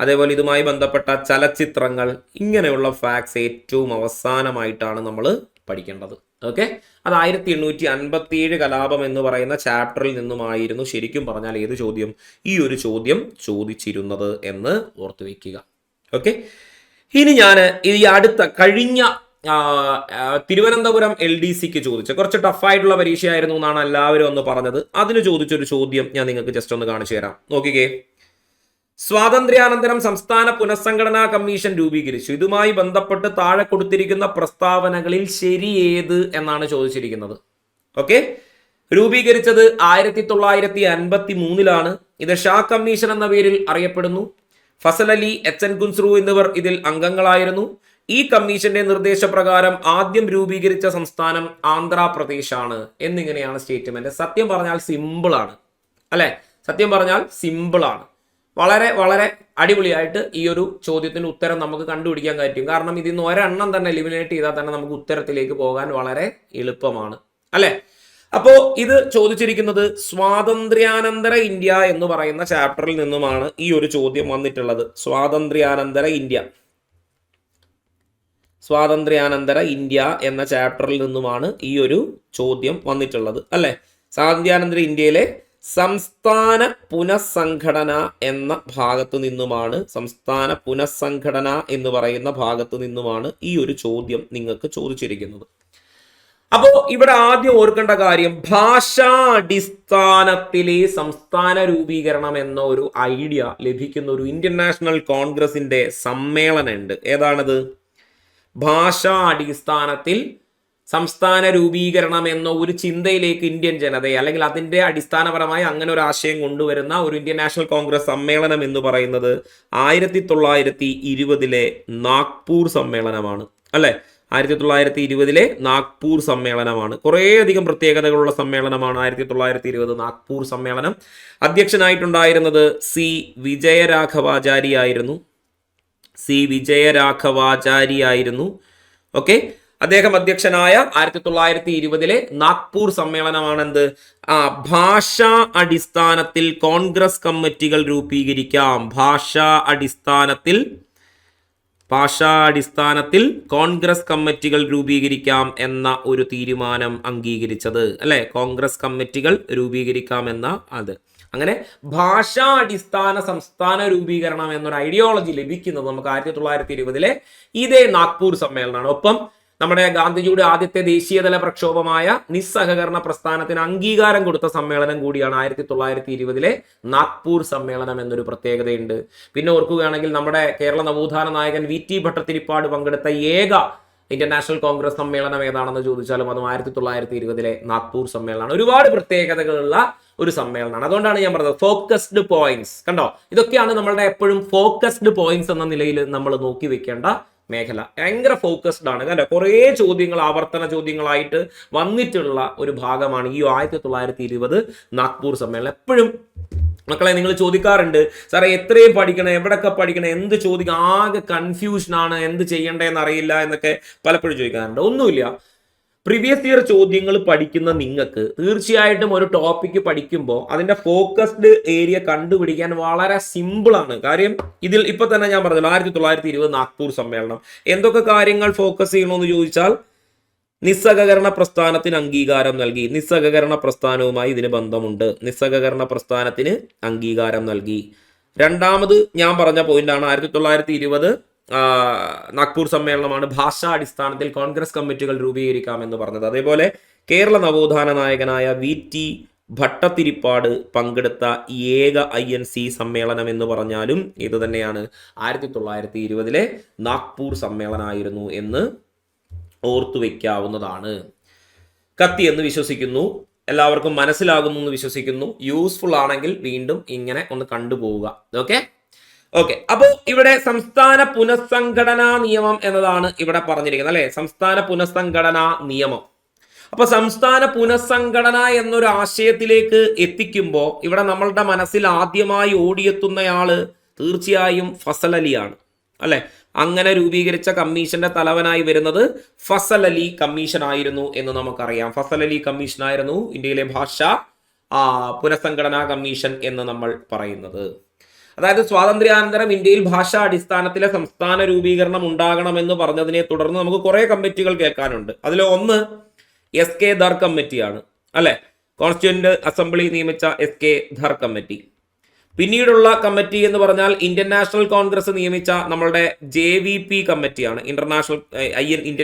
അതേപോലെ ഇതുമായി ബന്ധപ്പെട്ട ചലച്ചിത്രങ്ങൾ, ഇങ്ങനെയുള്ള ഫാക്ട്സ് ഏറ്റവും അവസാനമായിട്ടാണ് നമ്മൾ പഠിക്കേണ്ടത്. ഓക്കെ, അത് 1857 കലാപം എന്ന് പറയുന്ന ചാപ്റ്ററിൽ നിന്നുമായിരുന്നു ശരിക്കും പറഞ്ഞാൽ ഏത് ചോദ്യം? ഈ ഒരു ചോദ്യം ചോദിച്ചിരുന്നത് എന്ന് ഓർത്തു വെക്കുക. ഓക്കെ, ഇനി ഞാൻ ഈ കഴിഞ്ഞ തിരുവനന്തപുരം LDCക്ക് ചോദിച്ച കുറച്ച് ടഫായിട്ടുള്ള പരീക്ഷയായിരുന്നു എന്നാണ് എല്ലാവരും ഒന്ന് പറഞ്ഞത്. അതിന് ചോദിച്ചൊരു ചോദ്യം ഞാൻ നിങ്ങൾക്ക് ജസ്റ്റ് ഒന്ന് കാണിച്ചു തരാം. നോക്കിക്കേ, സ്വാതന്ത്ര്യാനന്തരം സംസ്ഥാന പുനഃസംഘടനാ കമ്മീഷൻ രൂപീകരിച്ചു. ഇതുമായി ബന്ധപ്പെട്ട് താഴെ കൊടുത്തിരിക്കുന്ന പ്രസ്താവനകളിൽ ശരി ഏത് എന്നാണ് ചോദിച്ചിരിക്കുന്നത്. ഓക്കെ, രൂപീകരിച്ചത് 1953 ഇത് ഷാ കമ്മീഷൻ എന്ന പേരിൽ അറിയപ്പെടുന്നു. ഫസൽ അലി, HN കുൻസ്രു എന്നിവർ ഇതിൽ അംഗങ്ങളായിരുന്നു. ഈ കമ്മീഷന്റെ നിർദ്ദേശപ്രകാരം ആദ്യം രൂപീകരിച്ച സംസ്ഥാനം ആന്ധ്രാപ്രദേശാണ് എന്നിങ്ങനെയാണ് സ്റ്റേറ്റ്മെന്റ്. സത്യം പറഞ്ഞാൽ സിമ്പിൾ ആണ് അല്ലെ, വളരെ വളരെ അടിപൊളിയായിട്ട് ഈ ഒരു ചോദ്യത്തിന് ഉത്തരം നമുക്ക് കണ്ടുപിടിക്കാൻ പറ്റും. കാരണം ഇതിൽ നിന്ന് ഒരെണ്ണം തന്നെ എലിമിനേറ്റ് ചെയ്താൽ തന്നെ നമുക്ക് ഉത്തരത്തിലേക്ക് പോകാൻ വളരെ എളുപ്പമാണ്, അല്ലെ? അപ്പോ ഇത് ചോദിച്ചിരിക്കുന്നത് സ്വാതന്ത്ര്യാനന്തര ഇന്ത്യ എന്ന് പറയുന്ന ചാപ്റ്ററിൽ നിന്നുമാണ് ഈ ഒരു ചോദ്യം വന്നിട്ടുള്ളത്. സ്വാതന്ത്ര്യാനന്തര ഇന്ത്യ എന്ന ചാപ്റ്ററിൽ നിന്നുമാണ് ഈ ഒരു ചോദ്യം വന്നിട്ടുള്ളത്, അല്ലെ? സ്വാതന്ത്ര്യാനന്തര ഇന്ത്യയിലെ സംസ്ഥാന പുനഃസംഘടന എന്ന ഭാഗത്തു നിന്നുമാണ്, സംസ്ഥാന പുനഃസംഘടന എന്ന് പറയുന്ന ഭാഗത്തു നിന്നുമാണ് ഈ ഒരു ചോദ്യം നിങ്ങൾക്ക് ചോദിച്ചിരിക്കുന്നത്. അപ്പോ ഇവിടെ ആദ്യം ഓർക്കേണ്ട കാര്യം, ഭാഷാടിസ്ഥാനത്തിലെ സംസ്ഥാന രൂപീകരണം എന്ന ഒരു ഐഡിയ ലഭിക്കുന്ന ഒരു ഇന്ത്യൻ നാഷണൽ കോൺഗ്രസിന്റെ സമ്മേളനം ഉണ്ട്. ഏതാണത്? ഭാഷാടിസ്ഥാനത്തിൽ സംസ്ഥാന രൂപീകരണം എന്ന ഒരു ചിന്തയിലേക്ക് ഇന്ത്യൻ ജനതയെ, അല്ലെങ്കിൽ അതിന്റെ അടിസ്ഥാനപരമായി അങ്ങനെ ഒരു ആശയം കൊണ്ടുവരുന്ന ഒരു ഇന്ത്യൻ നാഷണൽ കോൺഗ്രസ് സമ്മേളനം എന്ന് പറയുന്നത് 1920 നാഗ്പൂർ സമ്മേളനമാണ്, അല്ലെ? 1920 നാഗ്പൂർ സമ്മേളനമാണ്. കുറേയധികം പ്രത്യേകതകളുള്ള സമ്മേളനമാണ് 1920 നാഗ്പൂർ സമ്മേളനം. അധ്യക്ഷനായിട്ടുണ്ടായിരുന്നത് സി വിജയരാഘവാചാരി ആയിരുന്നു. ഓക്കെ, അദ്ദേഹം അധ്യക്ഷനായ 1920 നാഗ്പൂർ സമ്മേളനമാണ് എന്ത്? ഭാഷാ അടിസ്ഥാനത്തിൽ കോൺഗ്രസ് കമ്മിറ്റികൾ രൂപീകരിക്കാം, ഭാഷാ അടിസ്ഥാനത്തിൽ കോൺഗ്രസ് കമ്മിറ്റികൾ രൂപീകരിക്കാം എന്ന ഒരു തീരുമാനം അംഗീകരിച്ചത്, അല്ലെ? കോൺഗ്രസ് കമ്മിറ്റികൾ രൂപീകരിക്കാം എന്ന അത്. അങ്ങനെ ഭാഷാ അടിസ്ഥാന സംസ്ഥാന രൂപീകരണം എന്നൊരു ഐഡിയോളജി ലഭിക്കുന്നത് നമുക്ക് 1920 ഇതേ നാഗ്പൂർ സമ്മേളനമാണ്. ഒപ്പം നമ്മുടെ ഗാന്ധിജിയുടെ ആദ്യത്തെ ദേശീയതല പ്രക്ഷോഭമായ നിസ്സഹകരണ പ്രസ്ഥാനത്തിന് അംഗീകാരം കൊടുത്ത സമ്മേളനം കൂടിയാണ് 1920 നാഗ്പൂർ സമ്മേളനം എന്നൊരു പ്രത്യേകതയുണ്ട്. പിന്നെ ഓർക്കുകയാണെങ്കിൽ നമ്മുടെ കേരള നവോത്ഥാന നായകൻ VT ഭട്ടതിരിപ്പാട് പങ്കെടുത്ത ഏക ഇന്ത്യൻ നാഷണൽ കോൺഗ്രസ് സമ്മേളനം ഏതാണെന്ന് ചോദിച്ചാലും അതും 1920 നാഗ്പൂർ സമ്മേളനമാണ്. ഒരുപാട് പ്രത്യേകതകളുള്ള ഒരു സമ്മേളനമാണ്. അതുകൊണ്ടാണ് ഞാൻ പറഞ്ഞത് ഫോക്കസ്ഡ് പോയിന്റ്സ്. കണ്ടോ, ഇതൊക്കെയാണ് നമ്മളുടെ എപ്പോഴും ഫോക്കസ്ഡ് പോയിന്റ്സ് എന്ന നിലയിൽ നമ്മൾ നോക്കി വെക്കേണ്ട മേഖല. ഭയങ്കര ഫോക്കസ്ഡ് ആണ്. കണ്ടോ, കുറേ ചോദ്യങ്ങൾ ആവർത്തന ചോദ്യങ്ങളായിട്ട് വന്നിട്ടുള്ള ഒരു ഭാഗമാണ് ഈ 1920 നാഗ്പൂർ സമ്മേളനം. എപ്പോഴും മക്കളെ നിങ്ങൾ ചോദിക്കാറുണ്ട്, സാറേ എത്രയും പഠിക്കണം, എവിടെയൊക്കെ പഠിക്കണം, എന്ത് ചോദിക്കണം, ആകെ കൺഫ്യൂഷനാണ്, എന്ത് ചെയ്യണ്ടേന്ന് അറിയില്ല എന്നൊക്കെ പലപ്പോഴും ചോദിക്കാറുണ്ട്. ഒന്നുമില്ല, പ്രീവിയസ് ഇയർ ചോദ്യങ്ങൾ പഠിക്കുന്ന നിങ്ങൾക്ക് തീർച്ചയായിട്ടും ഒരു ടോപ്പിക്ക് പഠിക്കുമ്പോൾ അതിന്റെ ഫോക്കസ്ഡ് ഏരിയ കണ്ടുപിടിക്കാൻ വളരെ സിമ്പിൾ ആണ്. കാര്യം ഇതിൽ ഇപ്പൊ തന്നെ ഞാൻ പറഞ്ഞല്ലോ 1920 നാഗ്പൂർ സമ്മേളനം എന്തൊക്കെ കാര്യങ്ങൾ ഫോക്കസ് ചെയ്യണമെന്ന് ചോദിച്ചാൽ, നിസ്സഹകരണ പ്രസ്ഥാനത്തിന് അംഗീകാരം നൽകി, നിസ്സഹകരണ പ്രസ്ഥാനവുമായി ഇതിന് ബന്ധമുണ്ട്, നിസ്സഹകരണ പ്രസ്ഥാനത്തിന് അംഗീകാരം നൽകി. രണ്ടാമത് ഞാൻ പറഞ്ഞ പോയിന്റാണ് 1920 നാഗ്പൂർ സമ്മേളനമാണ് ഭാഷാ അടിസ്ഥാനത്തിൽ കോൺഗ്രസ് കമ്മിറ്റികൾ രൂപീകരിക്കാമെന്ന് പറഞ്ഞത്. അതേപോലെ കേരള നവോത്ഥാന നായകനായ VT ഭട്ടതിരിപ്പാട് പങ്കെടുത്ത ഏക INC സമ്മേളനം എന്ന് പറഞ്ഞാലും ഇത് തന്നെയാണ് 1920 നാഗ്പൂർ സമ്മേളനമായിരുന്നു എന്ന് ഓർത്തു വയ്ക്കാവുന്നതാണ്. കത്തി എന്ന് വിശ്വസിക്കുന്നു, എല്ലാവർക്കും മനസ്സിലാകുന്നു എന്ന് വിശ്വസിക്കുന്നു. യൂസ്ഫുൾ ആണെങ്കിൽ വീണ്ടും ഇങ്ങനെ ഒന്ന് കണ്ടുപോവുക. ഓക്കെ. അപ്പോൾ ഇവിടെ സംസ്ഥാന പുനഃസംഘടനാ നിയമം എന്നതാണ് ഇവിടെ പറഞ്ഞിരിക്കുന്നത്, അല്ലെ? സംസ്ഥാന പുനഃസംഘടനാ നിയമം. അപ്പൊ സംസ്ഥാന പുനഃസംഘടന എന്നൊരു ആശയത്തിലേക്ക് എത്തിക്കുമ്പോൾ ഇവിടെ നമ്മളുടെ മനസ്സിൽ ആദ്യമായി ഓടിയെത്തുന്നയാള് തീർച്ചയായും ഫസൽ അലിയാണ്, അല്ലെ? അങ്ങനെ രൂപീകരിച്ച കമ്മീഷന്റെ തലവനായി വരുന്നത് ഫസൽ അലി കമ്മീഷൻ ആയിരുന്നു എന്ന് നമുക്കറിയാം. ഫസൽ അലി കമ്മീഷൻ ആയിരുന്നു ഇന്ത്യയിലെ ഭാഷാ പുനഃസംഘടനാ കമ്മീഷൻ എന്ന് നമ്മൾ പറയുന്നത്. അതായത് സ്വാതന്ത്ര്യാനന്തരം ഇന്ത്യയിൽ ഭാഷാ അടിസ്ഥാനത്തിലെ സംസ്ഥാന രൂപീകരണം ഉണ്ടാകണമെന്ന് പറഞ്ഞതിനെ തുടർന്ന് നമുക്ക് കുറെ കമ്മിറ്റികൾ കേൾക്കാനുണ്ട്. അതിൽ ഒന്ന് SK ധർ കമ്മിറ്റിയാണ്, അല്ലെ? കോൺസ്റ്റിറ്റ്യൂന്റ് അസംബ്ലി നിയമിച്ച SK ധർ കമ്മിറ്റി. പിന്നീടുള്ള കമ്മിറ്റി എന്ന് പറഞ്ഞാൽ ഇന്ത്യൻ നാഷണൽ കോൺഗ്രസ് നിയമിച്ച നമ്മളുടെ JVP കമ്മിറ്റിയാണ്.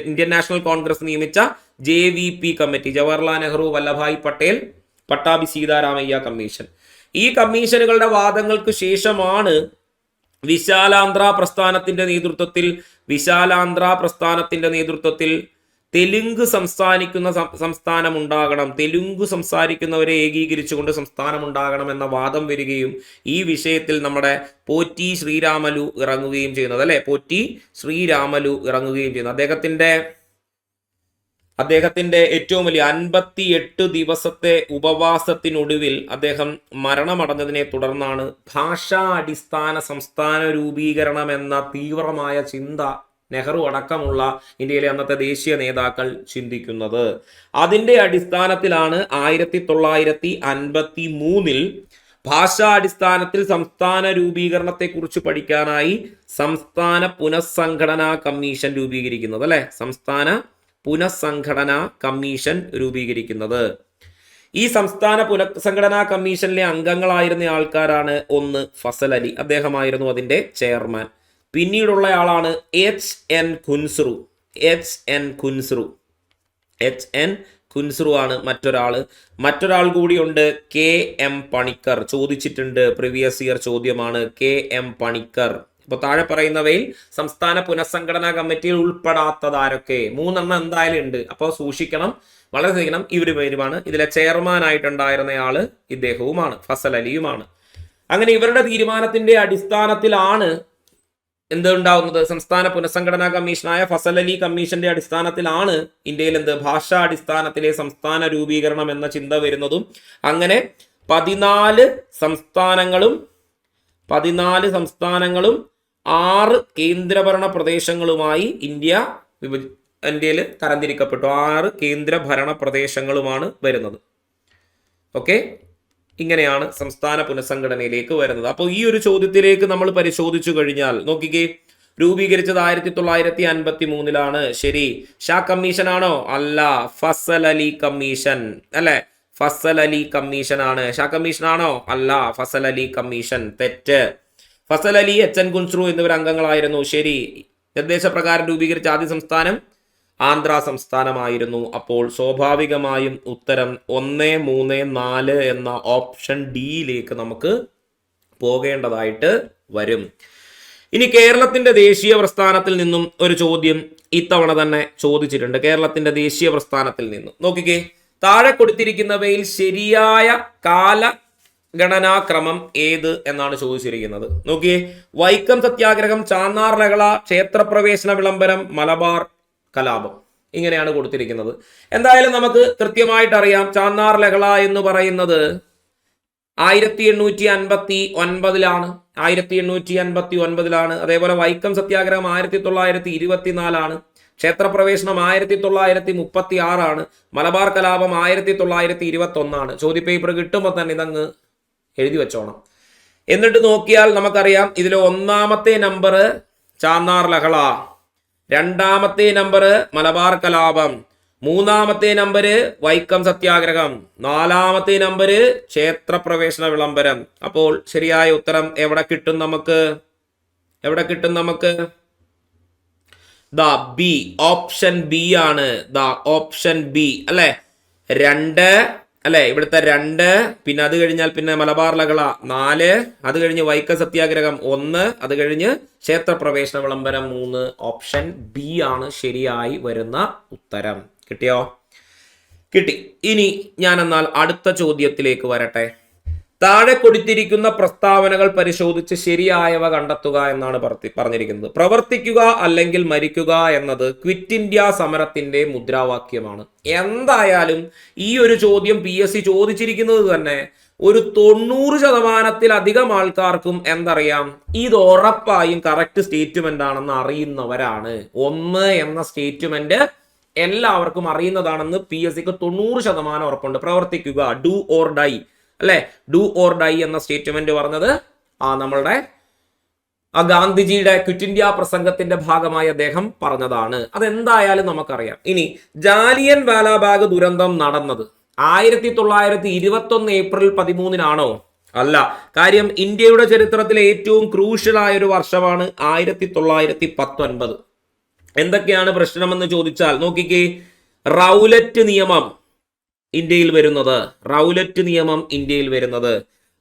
ഇന്ത്യൻ നാഷണൽ കോൺഗ്രസ് നിയമിച്ച JVP committee, Jawaharlal Nehru Vallabhbhai Patel Pattabhi Sitaramayya commission. ഈ കമ്മീഷനുകളുടെ വാദങ്ങൾക്ക് ശേഷമാണ് വിശാലാന്ധ്ര പ്രസ്ഥാനത്തിന്റെ നേതൃത്വത്തിൽ തെലുങ്ക് സംസ്ഥാനം ഉണ്ടാകണം, തെലുങ്കു സംസാരിക്കുന്നവരെ ഏകീകരിച്ചുകൊണ്ട് സംസ്ഥാനം ഉണ്ടാകണം എന്ന വാദം വരികയും ഈ വിഷയത്തിൽ നമ്മുടെ പോറ്റി ശ്രീരാമലു ഇറങ്ങുകയും ചെയ്യുന്നത്, അല്ലെ? പോറ്റി ശ്രീരാമലു ഇറങ്ങുകയും ചെയ്യുന്നു. അദ്ദേഹത്തിന്റെ അദ്ദേഹത്തിന്റെ ഏറ്റവും വലിയ 58 ദിവസത്തെ ഉപവാസത്തിനൊടുവിൽ അദ്ദേഹം മരണമടഞ്ഞതിനെ തുടർന്നാണ് ഭാഷാ അടിസ്ഥാന സംസ്ഥാന രൂപീകരണം എന്ന തീവ്രമായ ചിന്ത നെഹ്റു അടക്കമുള്ള ഇന്ത്യയിലെ അന്നത്തെ ദേശീയ നേതാക്കൾ ചിന്തിക്കുന്നത്. അതിന്റെ അടിസ്ഥാനത്തിലാണ് 1953 ഭാഷാടിസ്ഥാനത്തിൽ സംസ്ഥാന രൂപീകരണത്തെക്കുറിച്ച് പഠിക്കാനായി സംസ്ഥാന പുനഃസംഘടനാ കമ്മീഷൻ രൂപീകരിക്കുന്നത്. അല്ലെ, സംസ്ഥാന പുനഃസംഘടനാ കമ്മീഷൻ രൂപീകരിക്കുന്നത്. ഈ സംസ്ഥാന പുനഃസംഘടനാ കമ്മീഷനിലെ അംഗങ്ങളായിരുന്ന ആൾക്കാരാണ് ഒന്ന് ഫസൽ അലി, അദ്ദേഹമായിരുന്നു അതിന്റെ ചെയർമാൻ. പിന്നീടുള്ള ആളാണ് എച്ച് എൻ ഖുൻസ്രു ആണ് മറ്റൊരാൾ കൂടിയുണ്ട്, കെ എം പണിക്കർ. ചോദിച്ചിട്ടുണ്ട്, പ്രീവിയസ് ഇയർ ചോദ്യമാണ്, കെ എം പണിക്കർ. ഇപ്പൊ താഴെ പറയുന്നവയിൽ സംസ്ഥാന പുനഃസംഘടനാ കമ്മിറ്റിയിൽ ഉൾപ്പെടാത്തതാരൊക്കെ? 3 എണ്ണം എന്തായാലും ഉണ്ട്, അപ്പോൾ സൂക്ഷിക്കണം, വളരെ ശ്രദ്ധിക്കണം. ഇവര് പേരുമാണ്. ഇതിലെ ചെയർമാൻ ആയിട്ടുണ്ടായിരുന്നയാള് ഇദ്ദേഹവുമാണ്, ഫസൽ അലിയുമാണ്. അങ്ങനെ ഇവരുടെ തീരുമാനത്തിന്റെ അടിസ്ഥാനത്തിലാണ് എന്തുണ്ടാവുന്നത്? സംസ്ഥാന പുനഃസംഘടനാ കമ്മീഷനായ ഫസൽ അലി കമ്മീഷന്റെ അടിസ്ഥാനത്തിലാണ് ഇന്ത്യയിൽ ഭാഷാ അടിസ്ഥാനത്തിലെ സംസ്ഥാന രൂപീകരണം എന്ന ചിന്ത വരുന്നതും. അങ്ങനെ 14 സംസ്ഥാനങ്ങളും 6 കേന്ദ്രഭരണ പ്രദേശങ്ങളുമായി ഇന്ത്യയിൽ തരംതിരിക്കപ്പെട്ടു. 6 കേന്ദ്രഭരണ പ്രദേശങ്ങളുമാണ് വരുന്നത്. ഓക്കെ, ഇങ്ങനെയാണ് സംസ്ഥാന പുനഃസംഘടനയിലേക്ക് വരുന്നത്. അപ്പോൾ ഈ ഒരു ചോദ്യത്തിലേക്ക് നമ്മൾ പരിശോധിച്ചു കഴിഞ്ഞാൽ നോക്കിക്കേ, രൂപീകരിച്ചത് 1953 ശരി. ഷാ കമ്മീഷൻ ആണോ? അല്ല, ഫസൽ അലി കമ്മീഷൻ. അല്ലെ, ഫസൽ അലി കമ്മീഷൻ ആണ്. ഷാ കമ്മീഷൻ ആണോ? അല്ല, ഫസൽ അലി കമ്മീഷൻ. തെറ്റ്. ഫസൽ അലി, എച്ച് എൻ ഖുൻസ്രു എന്നിവർ അംഗങ്ങളായിരുന്നു. ശരി. നിർദ്ദേശപ്രകാരം രൂപീകരിച്ച ആദ്യ സംസ്ഥാനം ആന്ധ്ര സംസ്ഥാനമായിരുന്നു. അപ്പോൾ സ്വാഭാവികമായും ഉത്തരം 1, 3, 4 എന്ന ഓപ്ഷൻ ഡിയിലേക്ക് നമുക്ക് പോകേണ്ടതായിട്ട് വരും. ഇനി കേരളത്തിന്റെ ദേശീയ പ്രസ്ഥാനത്തിൽ നിന്നും ഒരു ചോദ്യം ഇത്തവണ തന്നെ ചോദിച്ചിട്ടുണ്ട്. കേരളത്തിന്റെ ദേശീയ പ്രസ്ഥാനത്തിൽ നിന്നും നോക്കിക്കേ, താഴെ കൊടുത്തിരിക്കുന്നവയിൽ ശരിയായ കാലഗണനാക്രമം ഏത് എന്നാണ് ചോദിച്ചിരിക്കുന്നത്. നോക്കിയേ, വൈക്കം സത്യാഗ്രഹം, ചാന്നാർ ലഹള, ക്ഷേത്രപ്രവേശന വിളംബരം, മലബാർ കലാപം, ഇങ്ങനെയാണ് കൊടുത്തിരിക്കുന്നത്. എന്തായാലും നമുക്ക് കൃത്യമായിട്ട് അറിയാം, ചാന്നാർ ലഹള എന്ന് പറയുന്നത് 1859 1859. അതേപോലെ വൈക്കം സത്യാഗ്രഹം 1924. ക്ഷേത്രപ്രവേശനം 1936. മലബാർ കലാപം 1921. ചോദ്യപേപ്പർ കിട്ടുമ്പോൾ തന്നെ ഇതങ്ങ് എഴുതി വെച്ചോണം. എന്നിട്ട് നോക്കിയാൽ നമുക്കറിയാം, ഇതിൽ ഒന്നാമത്തെ നമ്പർ ചാന്നാർ ലഹള, രണ്ടാമത്തെ നമ്പർ മലബാർ കലാപം, മൂന്നാമത്തെ നമ്പർ വൈക്കം സത്യാഗ്രഹം, നാലാമത്തെ നമ്പർ ക്ഷേത്രപ്രവേശന വിളംബരം. അപ്പോൾ ശരിയായ ഉത്തരം എവിടെ കിട്ടും നമുക്ക്? ബി, ഓപ്ഷൻ ബി ആണ്. ഓപ്ഷൻ ബി അല്ലെ, 2 അല്ലെ, ഇവിടുത്തെ 2, പിന്നെ അത് കഴിഞ്ഞാൽ പിന്നെ മലബാർ ലഹള 4, അത് കഴിഞ്ഞ് വൈക്കം സത്യാഗ്രഹം 1, അത് കഴിഞ്ഞ് ക്ഷേത്രപ്രവേശന വിളംബരം 3. ഓപ്ഷൻ ബി ആണ് ശരിയായി വരുന്ന ഉത്തരം. കിട്ടിയോ? കിട്ടി. ഇനി ഞാൻ എന്നാൽ അടുത്ത ചോദ്യത്തിലേക്ക് വരട്ടെ. താഴെ കൊടുത്തിരിക്കുന്ന പ്രസ്താവനകൾ പരിശോധിച്ച് ശരിയായവ കണ്ടെത്തുക എന്നാണ് പറഞ്ഞിരിക്കുന്നത്. പ്രവർത്തിക്കുക അല്ലെങ്കിൽ മരിക്കുക എന്നത് ക്വിറ്റ് ഇന്ത്യ സമരത്തിന്റെ മുദ്രാവാക്യമാണ്. എന്തായാലും ഈ ഒരു ചോദ്യം PSC ചോദിച്ചിരിക്കുന്നത് തന്നെ ഒരു 90% ആൾക്കാർക്കും എന്തറിയാം, ഇത് ഉറപ്പായും കറക്റ്റ് സ്റ്റേറ്റ്മെന്റ് ആണെന്ന് അറിയുന്നവരാണ്. 1 എന്ന സ്റ്റേറ്റ്മെന്റ് എല്ലാവർക്കും അറിയുന്നതാണെന്ന് PSCക്ക് 90% ഉറപ്പുണ്ട്. പ്രവർത്തിക്കുക, ഡു ഓർ ഡൈ അല്ലെ, ഡു ഓർ ഡൈ എന്ന സ്റ്റേറ്റ്മെന്റ് പറഞ്ഞത് നമ്മളുടെ ഗാന്ധിജിയുടെ ക്വിറ്റ് ഇന്ത്യ പ്രസംഗത്തിന്റെ ഭാഗമായി അദ്ദേഹം പറഞ്ഞതാണ്. അതെന്തായാലും നമുക്കറിയാം. ഇനി ജാലിയൻ വാലാബാഗ് ദുരന്തം നടന്നത് 1921 ഏപ്രിൽ 13 അല്ല. കാര്യം ഇന്ത്യയുടെ ചരിത്രത്തിലെ ഏറ്റവും ക്രൂഷ്യലായ ഒരു വർഷമാണ് 1919. എന്തൊക്കെയാണ് പ്രശ്നമെന്ന് ചോദിച്ചാൽ നോക്കിക്കേ, റൗലറ്റ് നിയമം ഇന്ത്യയിൽ വരുന്നത്,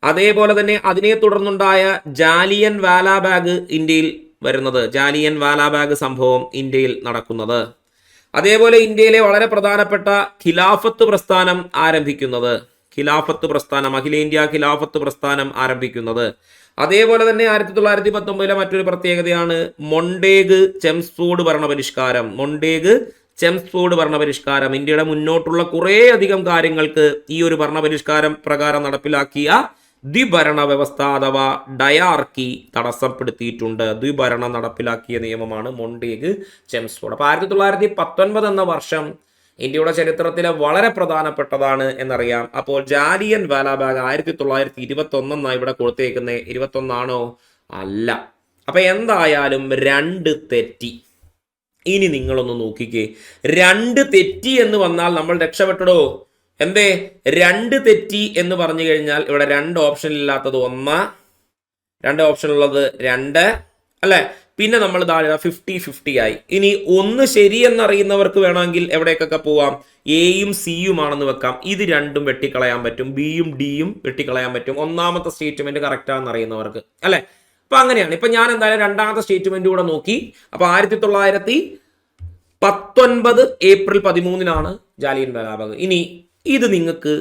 അതേപോലെ തന്നെ അതിനെ തുടർന്നുണ്ടായ ജാലിയൻ വാലാബാഗ് ഇന്ത്യയിൽ വരുന്നത്, ജാലിയൻ വാലാബാഗ് സംഭവം ഇന്ത്യയിൽ നടക്കുന്നത്, അതേപോലെ ഇന്ത്യയിലെ വളരെ പ്രധാനപ്പെട്ട ഖിലാഫത്ത് പ്രസ്ഥാനം ആരംഭിക്കുന്നത്, അഖിലേന്ത്യാ ഖിലാഫത്ത് പ്രസ്ഥാനം ആരംഭിക്കുന്നത്, അതേപോലെ തന്നെ 1919 മറ്റൊരു പ്രത്യേകതയാണ് മൊണ്ടേഗ് ചെംസ്ഫോർഡ് ഭരണപരിഷ്കാരം. ചെംസ്ഫോർഡ് ഭരണപരിഷ്കാരം ഇന്ത്യയുടെ മുന്നോട്ടുള്ള കുറേ അധികം കാര്യങ്ങൾക്ക് ഈ ഒരു ഭരണപരിഷ്കാരം പ്രകാരം നടപ്പിലാക്കിയ ദ്വിഭരണ വ്യവസ്ഥ അഥവാ ഡയാർക്കി തടസ്സപ്പെടുത്തിയിട്ടുണ്ട്. ദ്വിഭരണം നടപ്പിലാക്കിയ നിയമമാണ് മൊണ്ടേഗ് ചെംസ്ഫോർഡ്. അപ്പോൾ 1919 എന്ന വർഷം ഇന്ത്യയുടെ ചരിത്രത്തിലെ വളരെ പ്രധാനപ്പെട്ടതാണ് എന്നറിയാം. അപ്പോൾ ജാലിയൻ വാലാബാഗ് 1921 ഇവിടെ കൊടുത്തേക്കുന്നത് 21 അല്ല. അപ്പൊ എന്തായാലും 2 തെറ്റി. ഇനി നിങ്ങളൊന്ന് നോക്കിക്കേ, 2 തെറ്റി എന്ന് വന്നാൽ നമ്മൾ രക്ഷപ്പെട്ടോ. എന്തേ 2 തെറ്റി എന്ന് പറഞ്ഞു കഴിഞ്ഞാൽ ഇവിടെ 2 ഓപ്ഷൻ ഇല്ലാത്തത് 1, 2 ഓപ്ഷൻ ഉള്ളത് 2 അല്ലെ. പിന്നെ നമ്മൾ താഴെ 50-50 ആയി. ഇനി 1 ശരിയെന്നറിയുന്നവർക്ക് വേണമെങ്കിൽ എവിടേക്കൊക്കെ പോവാം, എയും സിയും ആണെന്ന് വെക്കാം. ഇത് 2ഉം വെട്ടിക്കളയാൻ പറ്റും, ബിയും ഡിയും വെട്ടിക്കളയാൻ പറ്റും. ഒന്നാമത്തെ സ്റ്റേറ്റ്മെന്റ് കറക്റ്റ് ആണെന്ന് അറിയുന്നവർക്ക് അല്ലെ. അപ്പൊ അങ്ങനെയാണ്. ഇപ്പൊ ഞാൻ എന്തായാലും രണ്ടാമത്തെ സ്റ്റേറ്റ്മെന്റ് കൂടെ നോക്കി. അപ്പൊ 1919 ഏപ്രിൽ 13 ജാലിയൻ വാലാബാഗ്. ഇനി ഇത് നിങ്ങൾക്ക്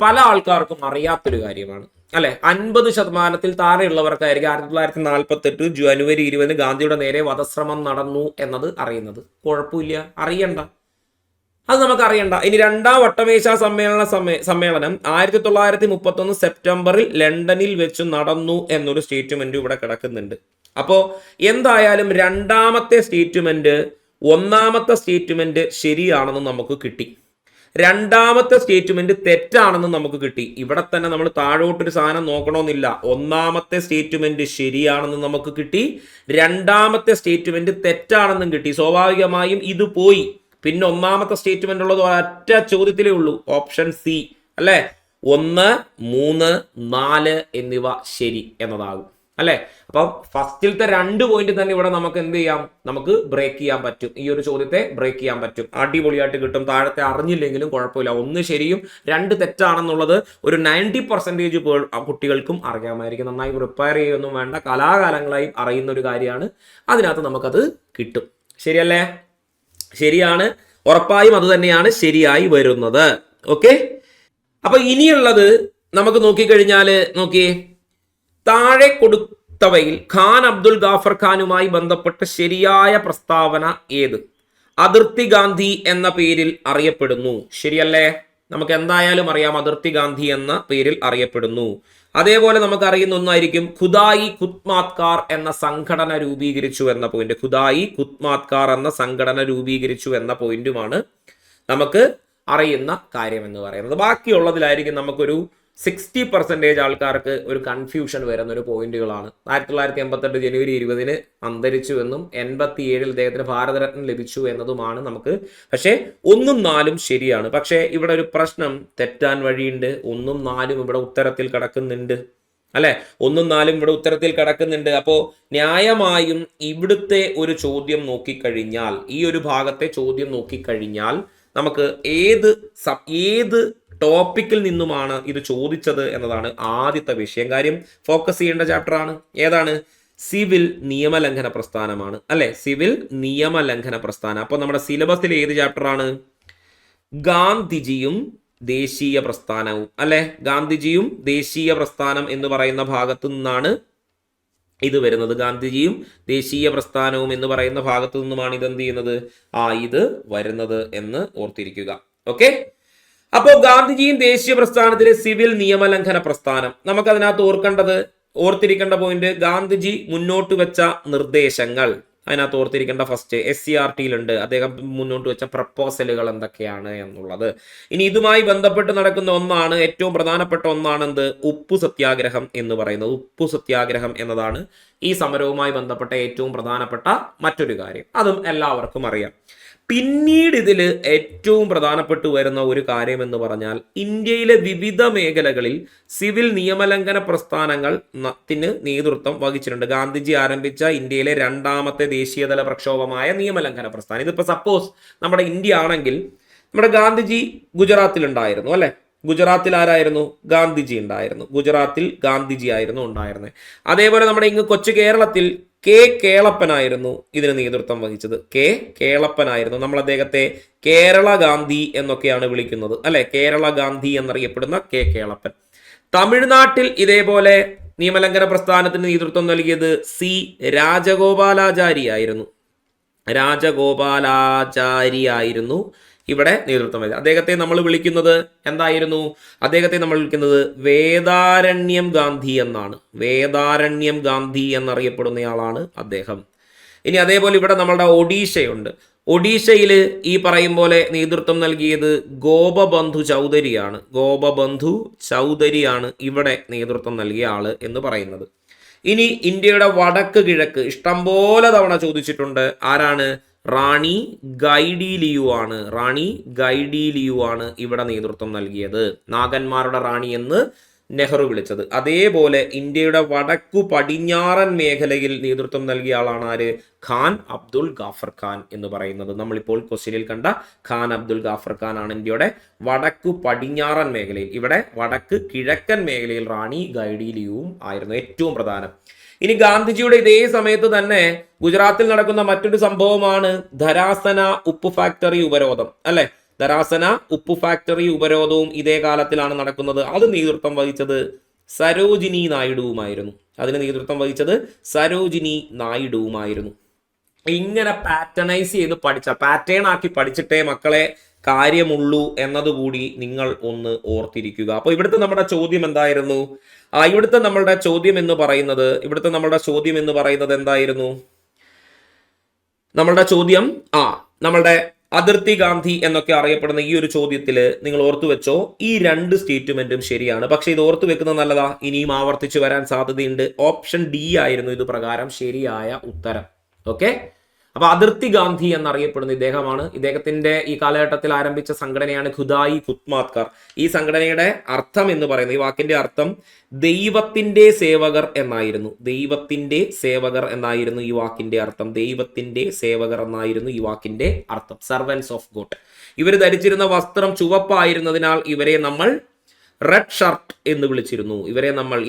പല ആൾക്കാർക്കും അറിയാത്തൊരു കാര്യമാണ് അല്ലെ. 50% താഴെയുള്ളവർക്കായിരിക്കും 1948 ജനുവരി 20 ഗാന്ധിയുടെ നേരെ വധശ്രമം നടന്നു എന്നത് അറിയുന്നത്. കുഴപ്പമില്ല, അറിയണ്ട, അത് നമുക്ക് അറിയണ്ട. ഇനി രണ്ടാം വട്ടമേശ സമ്മേളനം 1931 സെപ്റ്റംബറിൽ ലണ്ടനിൽ വെച്ച് നടന്നു എന്നൊരു സ്റ്റേറ്റ്മെന്റ് ഇവിടെ കിടക്കുന്നുണ്ട്. അപ്പോ എന്തായാലും രണ്ടാമത്തെ സ്റ്റേറ്റ്മെന്റ് ഒന്നാമത്തെ സ്റ്റേറ്റ്മെന്റ് ശരിയാണെന്ന് നമുക്ക് കിട്ടി, രണ്ടാമത്തെ സ്റ്റേറ്റ്മെന്റ് തെറ്റാണെന്ന് നമുക്ക് കിട്ടി. ഇവിടെ തന്നെ നമ്മൾ താഴോട്ടൊരു സാധനം നോക്കണമെന്നില്ല. ഒന്നാമത്തെ സ്റ്റേറ്റ്മെന്റ് ശരിയാണെന്ന് നമുക്ക് കിട്ടി, രണ്ടാമത്തെ സ്റ്റേറ്റ്മെന്റ് തെറ്റാണെന്നും കിട്ടി. സ്വാഭാവികമായും ഇത് പോയി. പിന്നെ ഒന്നാമത്തെ സ്റ്റേറ്റ്മെന്റ് ഉള്ളത് ഒറ്റ ചോദ്യത്തിലേ ഉള്ളൂ, ഓപ്ഷൻ സി അല്ലെ. 1, 3, 4 എന്നിവ ശരി എന്നതാകും അല്ലെ. അപ്പൊ ഫസ്റ്റിലത്തെ 2 പോയിന്റ് തന്നെ ഇവിടെ നമുക്ക് എന്ത് ചെയ്യാം, നമുക്ക് ബ്രേക്ക് ചെയ്യാൻ പറ്റും. ഈ ഒരു ചോദ്യത്തെ ബ്രേക്ക് ചെയ്യാൻ പറ്റും, അടിപൊളിയായിട്ട് കിട്ടും. താഴത്തെ അറിഞ്ഞില്ലെങ്കിലും കുഴപ്പമില്ല. 1 ശരിയും 2 തെറ്റാണെന്നുള്ളത് ഒരു 90% കുട്ടികൾക്കും അറിയാമായിരിക്കും. നന്നായി പ്രിപ്പയർ ചെയ്യൊന്നും വേണ്ട, കലാകാലങ്ങളായി അറിയുന്ന ഒരു കാര്യമാണ്. അതിനകത്ത് നമുക്കത് കിട്ടും. ശരിയല്ലേ? ശരിയാണ്, ഉറപ്പായും അത് തന്നെയാണ് ശരിയായി വരുന്നത്. ഓക്കെ, അപ്പൊ ഇനിയുള്ളത് നമുക്ക് നോക്കിക്കഴിഞ്ഞാല് നോക്കിയേ, താഴെ കൊടുത്തവയിൽ ഖാൻ അബ്ദുൽ ഗാഫർ ഖാനുമായി ബന്ധപ്പെട്ട ശരിയായ പ്രസ്താവന ഏത്? അതിർത്തി ഗാന്ധി എന്ന പേരിൽ അറിയപ്പെടുന്നു. ശരിയല്ലേ? നമുക്ക് എന്തായാലും അറിയാം, അതിർത്തി ഗാന്ധി എന്ന പേരിൽ അറിയപ്പെടുന്നു. അതേപോലെ നമുക്ക് അറിയുന്ന ഒന്നായിരിക്കും ഖുദായി ഖുദ്മാത്കാർ എന്ന സംഘടന രൂപീകരിച്ചു എന്ന പോയിന്റ്. ഖുദായി ഖുദ്മാത്കാർ എന്ന സംഘടന രൂപീകരിച്ചു എന്ന പോയിന്റുമാണ് നമുക്ക് അറിയുന്ന കാര്യം എന്ന് പറയുന്നത്. ബാക്കിയുള്ളതിലായിരിക്കും നമുക്കൊരു 60% ആൾക്കാർക്ക് ഒരു കൺഫ്യൂഷൻ വരുന്ന ഒരു പോയിന്റുകളാണ്. 1988 ജനുവരി 20 അന്തരിച്ചു എന്നും 87 അദ്ദേഹത്തിന് ഭാരതരത്നം ലഭിച്ചു എന്നതുമാണ് നമുക്ക്. പക്ഷേ 1ഉം 4ഉം ശരിയാണ്. പക്ഷേ ഇവിടെ ഒരു പ്രശ്നം, തെറ്റാൻ വഴിയുണ്ട്. 1ഉം 4ഉം ഇവിടെ ഉത്തരത്തിൽ കിടക്കുന്നുണ്ട് അല്ലെ. 1ഉം 4ഉം ഇവിടെ ഉത്തരത്തിൽ കിടക്കുന്നുണ്ട്. അപ്പോ ന്യായമായും ഇവിടുത്തെ ഒരു ചോദ്യം നോക്കിക്കഴിഞ്ഞാൽ, ഈ ഒരു ഭാഗത്തെ ചോദ്യം നോക്കിക്കഴിഞ്ഞാൽ നമുക്ക് ഏത് ടോപ്പിക്കിൽ നിന്നുമാണ് ഇത് ചോദിച്ചത് എന്നതാണ് ആദ്യത്തെ വിഷയം. കാര്യം ഫോക്കസ് ചെയ്യേണ്ട ചാപ്റ്ററാണ്. ഏതാണ്? സിവിൽ നിയമലംഘന പ്രസ്ഥാനമാണ് അല്ലെ. സിവിൽ നിയമലംഘന പ്രസ്ഥാനം. അപ്പൊ നമ്മുടെ സിലബസിൽ ഏത് ചാപ്റ്ററാണ്? ഗാന്ധിജിയും ദേശീയ പ്രസ്ഥാനവും അല്ലെ. ഗാന്ധിജിയും ദേശീയ പ്രസ്ഥാനം എന്ന് പറയുന്ന ഭാഗത്തു നിന്നാണ് ഇത് വരുന്നത്. ഗാന്ധിജിയും ദേശീയ പ്രസ്ഥാനവും എന്ന് പറയുന്ന ഭാഗത്തു നിന്നുമാണ് ഇത് എന്ത് ചെയ്യുന്നത്, ഇത് വരുന്നത് എന്ന് ഓർത്തിരിക്കുക. ഓക്കെ, അപ്പോൾ ഗാന്ധിജിയും ദേശീയ പ്രസ്ഥാനത്തിലെ സിവിൽ നിയമലംഘന പ്രസ്ഥാനം, നമുക്കതിനകത്ത് ഓർത്തിരിക്കേണ്ട പോയിന്റ്, ഗാന്ധിജി മുന്നോട്ട് വെച്ച നിർദ്ദേശങ്ങൾ. അതിനകത്ത് ഓർത്തിരിക്കേണ്ട ഫസ്റ്റ് SCRT-യിലുണ്ട് അദ്ദേഹം മുന്നോട്ട് വെച്ച പ്രപ്പോസലുകൾ എന്തൊക്കെയാണ് എന്നുള്ളത്. ഇനി ഇതുമായി ബന്ധപ്പെട്ട് നടക്കുന്ന ഒന്നാണ്, ഏറ്റവും പ്രധാനപ്പെട്ട ഒന്നാണ് എന്ത്? ഉപ്പു സത്യാഗ്രഹം എന്ന് പറയുന്നത്. ഉപ്പു സത്യാഗ്രഹം എന്നതാണ് ഈ സമരവുമായി ബന്ധപ്പെട്ട ഏറ്റവും പ്രധാനപ്പെട്ട മറ്റൊരു കാര്യം. അതും എല്ലാവർക്കും അറിയാം. പിന്നീട് ഇതിൽ ഏറ്റവും പ്രധാനപ്പെട്ടു വരുന്ന ഒരു കാര്യം എന്ന് പറഞ്ഞാൽ, ഇന്ത്യയിലെ വിവിധ മേഖലകളിൽ സിവിൽ നിയമലംഘന പ്രസ്ഥാനത്തിന് നേതൃത്വം വഹിച്ചിട്ടുണ്ട്. ഗാന്ധിജി ആരംഭിച്ച ഇന്ത്യയിലെ രണ്ടാമത്തെ ദേശീയതല പ്രക്ഷോഭമായ നിയമലംഘന പ്രസ്ഥാനം. ഇതിപ്പോ സപ്പോസ് നമ്മുടെ ഇന്ത്യ ആണെങ്കിൽ, നമ്മുടെ ഗാന്ധിജി ഗുജറാത്തിൽ ഉണ്ടായിരുന്നു അല്ലെ. ഗുജറാത്തിൽ ആരായിരുന്നു? ഗാന്ധിജി ഉണ്ടായിരുന്നു. ഗുജറാത്തിൽ ഗാന്ധിജി ആയിരുന്നു ഉണ്ടായിരുന്നത്. അതേപോലെ നമ്മുടെ ഇങ്ങ് കൊച്ചു കേരളത്തിൽ കേളപ്പനായിരുന്നു ഇതിന് നേതൃത്വം വഹിച്ചത്. കേളപ്പനായിരുന്നു. നമ്മൾ അദ്ദേഹത്തെ കേരള ഗാന്ധി എന്നൊക്കെയാണ് വിളിക്കുന്നത് അല്ലെ. കേരള ഗാന്ധി എന്നറിയപ്പെടുന്ന കേളപ്പൻ. തമിഴ്നാട്ടിൽ ഇതേപോലെ നിയമലംഘന പ്രസ്ഥാനത്തിന് നേതൃത്വം നൽകിയത് C. രാജഗോപാലാചാരി ആയിരുന്നു. രാജഗോപാലാചാരിയായിരുന്നു ഇവിടെ നേതൃത്വം വഹിച്ചത്. അദ്ദേഹത്തെ നമ്മൾ വിളിക്കുന്നത് എന്തായിരുന്നു? അദ്ദേഹത്തെ നമ്മൾ വിളിക്കുന്നത് വേദാരണ്യം ഗാന്ധി എന്നാണ്. വേദാരണ്യം ഗാന്ധി എന്നറിയപ്പെടുന്നയാളാണ് അദ്ദേഹം. ഇനി അതേപോലെ ഇവിടെ നമ്മളുടെ ഒഡീഷയുണ്ട്. ഒഡീഷയിൽ ഈ പറയും പോലെ നേതൃത്വം നൽകിയത് ഗോപബന്ധു ചൗധരിയാണ്. ഗോപബന്ധു ചൗധരിയാണ് ഇവിടെ നേതൃത്വം നൽകിയ ആള് എന്ന് പറയുന്നത്. ഇനി ഇന്ത്യയുടെ വടക്ക് കിഴക്ക് ഇഷ്ടംപോലെ തവണ ചോദിച്ചിട്ടുണ്ട്. ആരാണ്? റാണി ഗൈഡി ലിയു ആണ്. റാണി ഗൈഡി ലിയു ആണ് ഇവിടെ നേതൃത്വം നൽകിയത്. നാഗന്മാരുടെ റാണി എന്ന് നെഹ്റു വിളിച്ചത്. അതേപോലെ ഇന്ത്യയുടെ വടക്കു പടിഞ്ഞാറൻ മേഖലയിൽ നേതൃത്വം നൽകിയ ആളാണ് ആര്? ഖാൻ അബ്ദുൽ ഗാഫർ ഖാൻ എന്ന് പറയുന്നത്. നമ്മളിപ്പോൾ ക്വസ്റ്റ്യനിൽ കണ്ട ഖാൻ അബ്ദുൽ ഗാഫർ ഖാൻ ആണ് ഇന്ത്യയുടെ വടക്കു പടിഞ്ഞാറൻ മേഖലയിൽ. ഇവിടെ വടക്ക് കിഴക്കൻ മേഖലയിൽ റാണി ഗൈഡി ലിയുവും ആയിരുന്നു ഏറ്റവും പ്രധാനം. ഇനി ഗാന്ധിജിയുടെ ഇതേ സമയത്ത് തന്നെ ഗുജറാത്തിൽ നടക്കുന്ന മറ്റൊരു സംഭവമാണ് ധരാസന ഉപ്പ് ഫാക്ടറി ഉപരോധം, അല്ലെ? ധരാസന ഉപ്പ് ഫാക്ടറി ഉപരോധവും ഇതേ കാലത്തിലാണ് നടക്കുന്നത്. അത് നേതൃത്വം വഹിച്ചത് സരോജിനി നായിഡുവുമായിരുന്നു. അതിന് നേതൃത്വം വഹിച്ചത് സരോജിനി നായിഡുവുമായിരുന്നു. ഇങ്ങനെ പാറ്റേണൈസ് ചെയ്ത് പാറ്റേൺ ആക്കി പഠിച്ചിട്ടേ മക്കളെ കാര്യമുള്ളൂ എന്നതുകൂടി നിങ്ങൾ ഒന്ന് ഓർത്തിരിക്കുക. അപ്പൊ ഇവിടുത്തെ നമ്മുടെ ചോദ്യം എന്തായിരുന്നു? ഇവിടുത്തെ നമ്മളുടെ ചോദ്യം എന്ന് പറയുന്നത് എന്തായിരുന്നു? നമ്മളുടെ ചോദ്യം നമ്മളുടെ അതിർത്തി ഗാന്ധി എന്നൊക്കെ അറിയപ്പെടുന്ന ഈ ഒരു ചോദ്യത്തിൽ നിങ്ങൾ ഓർത്തു വെച്ചോ, ഈ രണ്ട് സ്റ്റേറ്റ്മെന്റും ശരിയാണ്. പക്ഷെ ഇത് ഓർത്തു വെക്കുന്നത് നല്ലതാ, ഇനിയും ആവർത്തിച്ചു വരാൻ സാധ്യതയുണ്ട്. ഓപ്ഷൻ ഡി ആയിരുന്നു ഇത് പ്രകാരം ശരിയായ ഉത്തരം. ഓക്കെ, അപ്പൊ അതിർത്തി ഗാന്ധി എന്നറിയപ്പെടുന്ന ഇദ്ദേഹമാണ്. ഇദ്ദേഹത്തിന്റെ ഈ കാലഘട്ടത്തിൽ ആരംഭിച്ച സംഘടനയാണ് ഖുദായി ഖുദ്മാത്കർ. ഈ സംഘടനയുടെ അർത്ഥം എന്ന് പറയുന്നത്, ഈ വാക്കിന്റെ അർത്ഥം ദൈവത്തിന്റെ സേവകർ എന്നായിരുന്നു. ദൈവത്തിന്റെ സേവകർ എന്നായിരുന്നു ഈ വാക്കിന്റെ അർത്ഥം. ദൈവത്തിന്റെ സേവകർ എന്നായിരുന്നു ഈ വാക്കിന്റെ അർത്ഥം. Servants of God. ഇവർ ധരിച്ചിരുന്ന വസ്ത്രം ചുവപ്പായിരുന്നതിനാൽ ഇവരെ നമ്മൾ റെഡ് ഷർട്ട് എന്ന് വിളിച്ചിരുന്നു.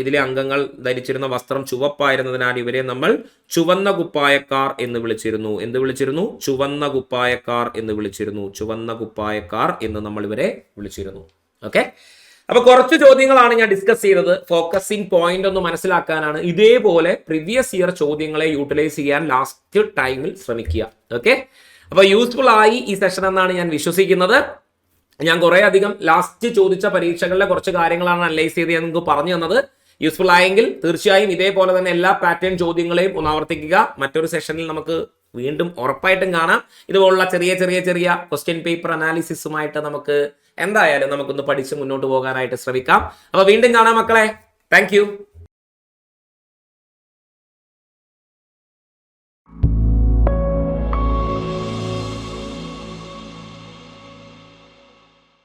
ഇതിലെ അംഗങ്ങൾ ധരിച്ചിരുന്ന വസ്ത്രം ചുവപ്പായിരുന്നതിനാൽ ഇവരെ നമ്മൾ ചുവന്ന കുപ്പായക്കാർ എന്ന് വിളിച്ചിരുന്നു. ചുവന്ന കുപ്പായക്കാർ എന്ന് നമ്മൾ ഇവരെ വിളിച്ചിരുന്നു. ഓക്കെ, അപ്പൊ കുറച്ച് ചോദ്യങ്ങളാണ് ഞാൻ ഡിസ്കസ് ചെയ്തത്. ഫോക്കസിംഗ് പോയിന്റ് ഒന്ന് മനസ്സിലാക്കാനാണ്. ഇതേപോലെ പ്രീവിയസ് ഇയർ ചോദ്യങ്ങളെ യൂട്ടിലൈസ് ചെയ്യാൻ ലാസ്റ്റ് ടൈമിൽ ശ്രമിക്കുക. ഓക്കെ, അപ്പൊ യൂസ്ഫുൾ ആയി ഈ സെഷൻ എന്നാണ് ഞാൻ വിശ്വസിക്കുന്നത്. ഞാൻ കുറെ അധികം ലാസ്റ്റ് ചോദിച്ച പരീക്ഷകളിലെ കുറച്ച് കാര്യങ്ങളാണ് അനലൈസ് ചെയ്ത് ഞാൻ നിങ്ങൾക്ക് പറഞ്ഞു തന്നത്. യൂസ്ഫുൾ ആയെങ്കിൽ തീർച്ചയായും ഇതേപോലെ തന്നെ എല്ലാ പാറ്റേൺ ചോദ്യങ്ങളെയും ഒന്ന് ആവർത്തിക്കുക. മറ്റൊരു സെഷനിൽ നമുക്ക് വീണ്ടും ഉറപ്പായിട്ടും കാണാം. ഇതുപോലുള്ള ചെറിയ ക്വസ്റ്റ്യൻ പേപ്പർ അനാലിസിസുമായിട്ട് നമുക്ക് എന്തായാലും നമുക്കൊന്ന് പഠിച്ച് മുന്നോട്ട് പോകാനായിട്ട് ശ്രമിക്കാം. അപ്പൊ വീണ്ടും കാണാം മക്കളെ. താങ്ക്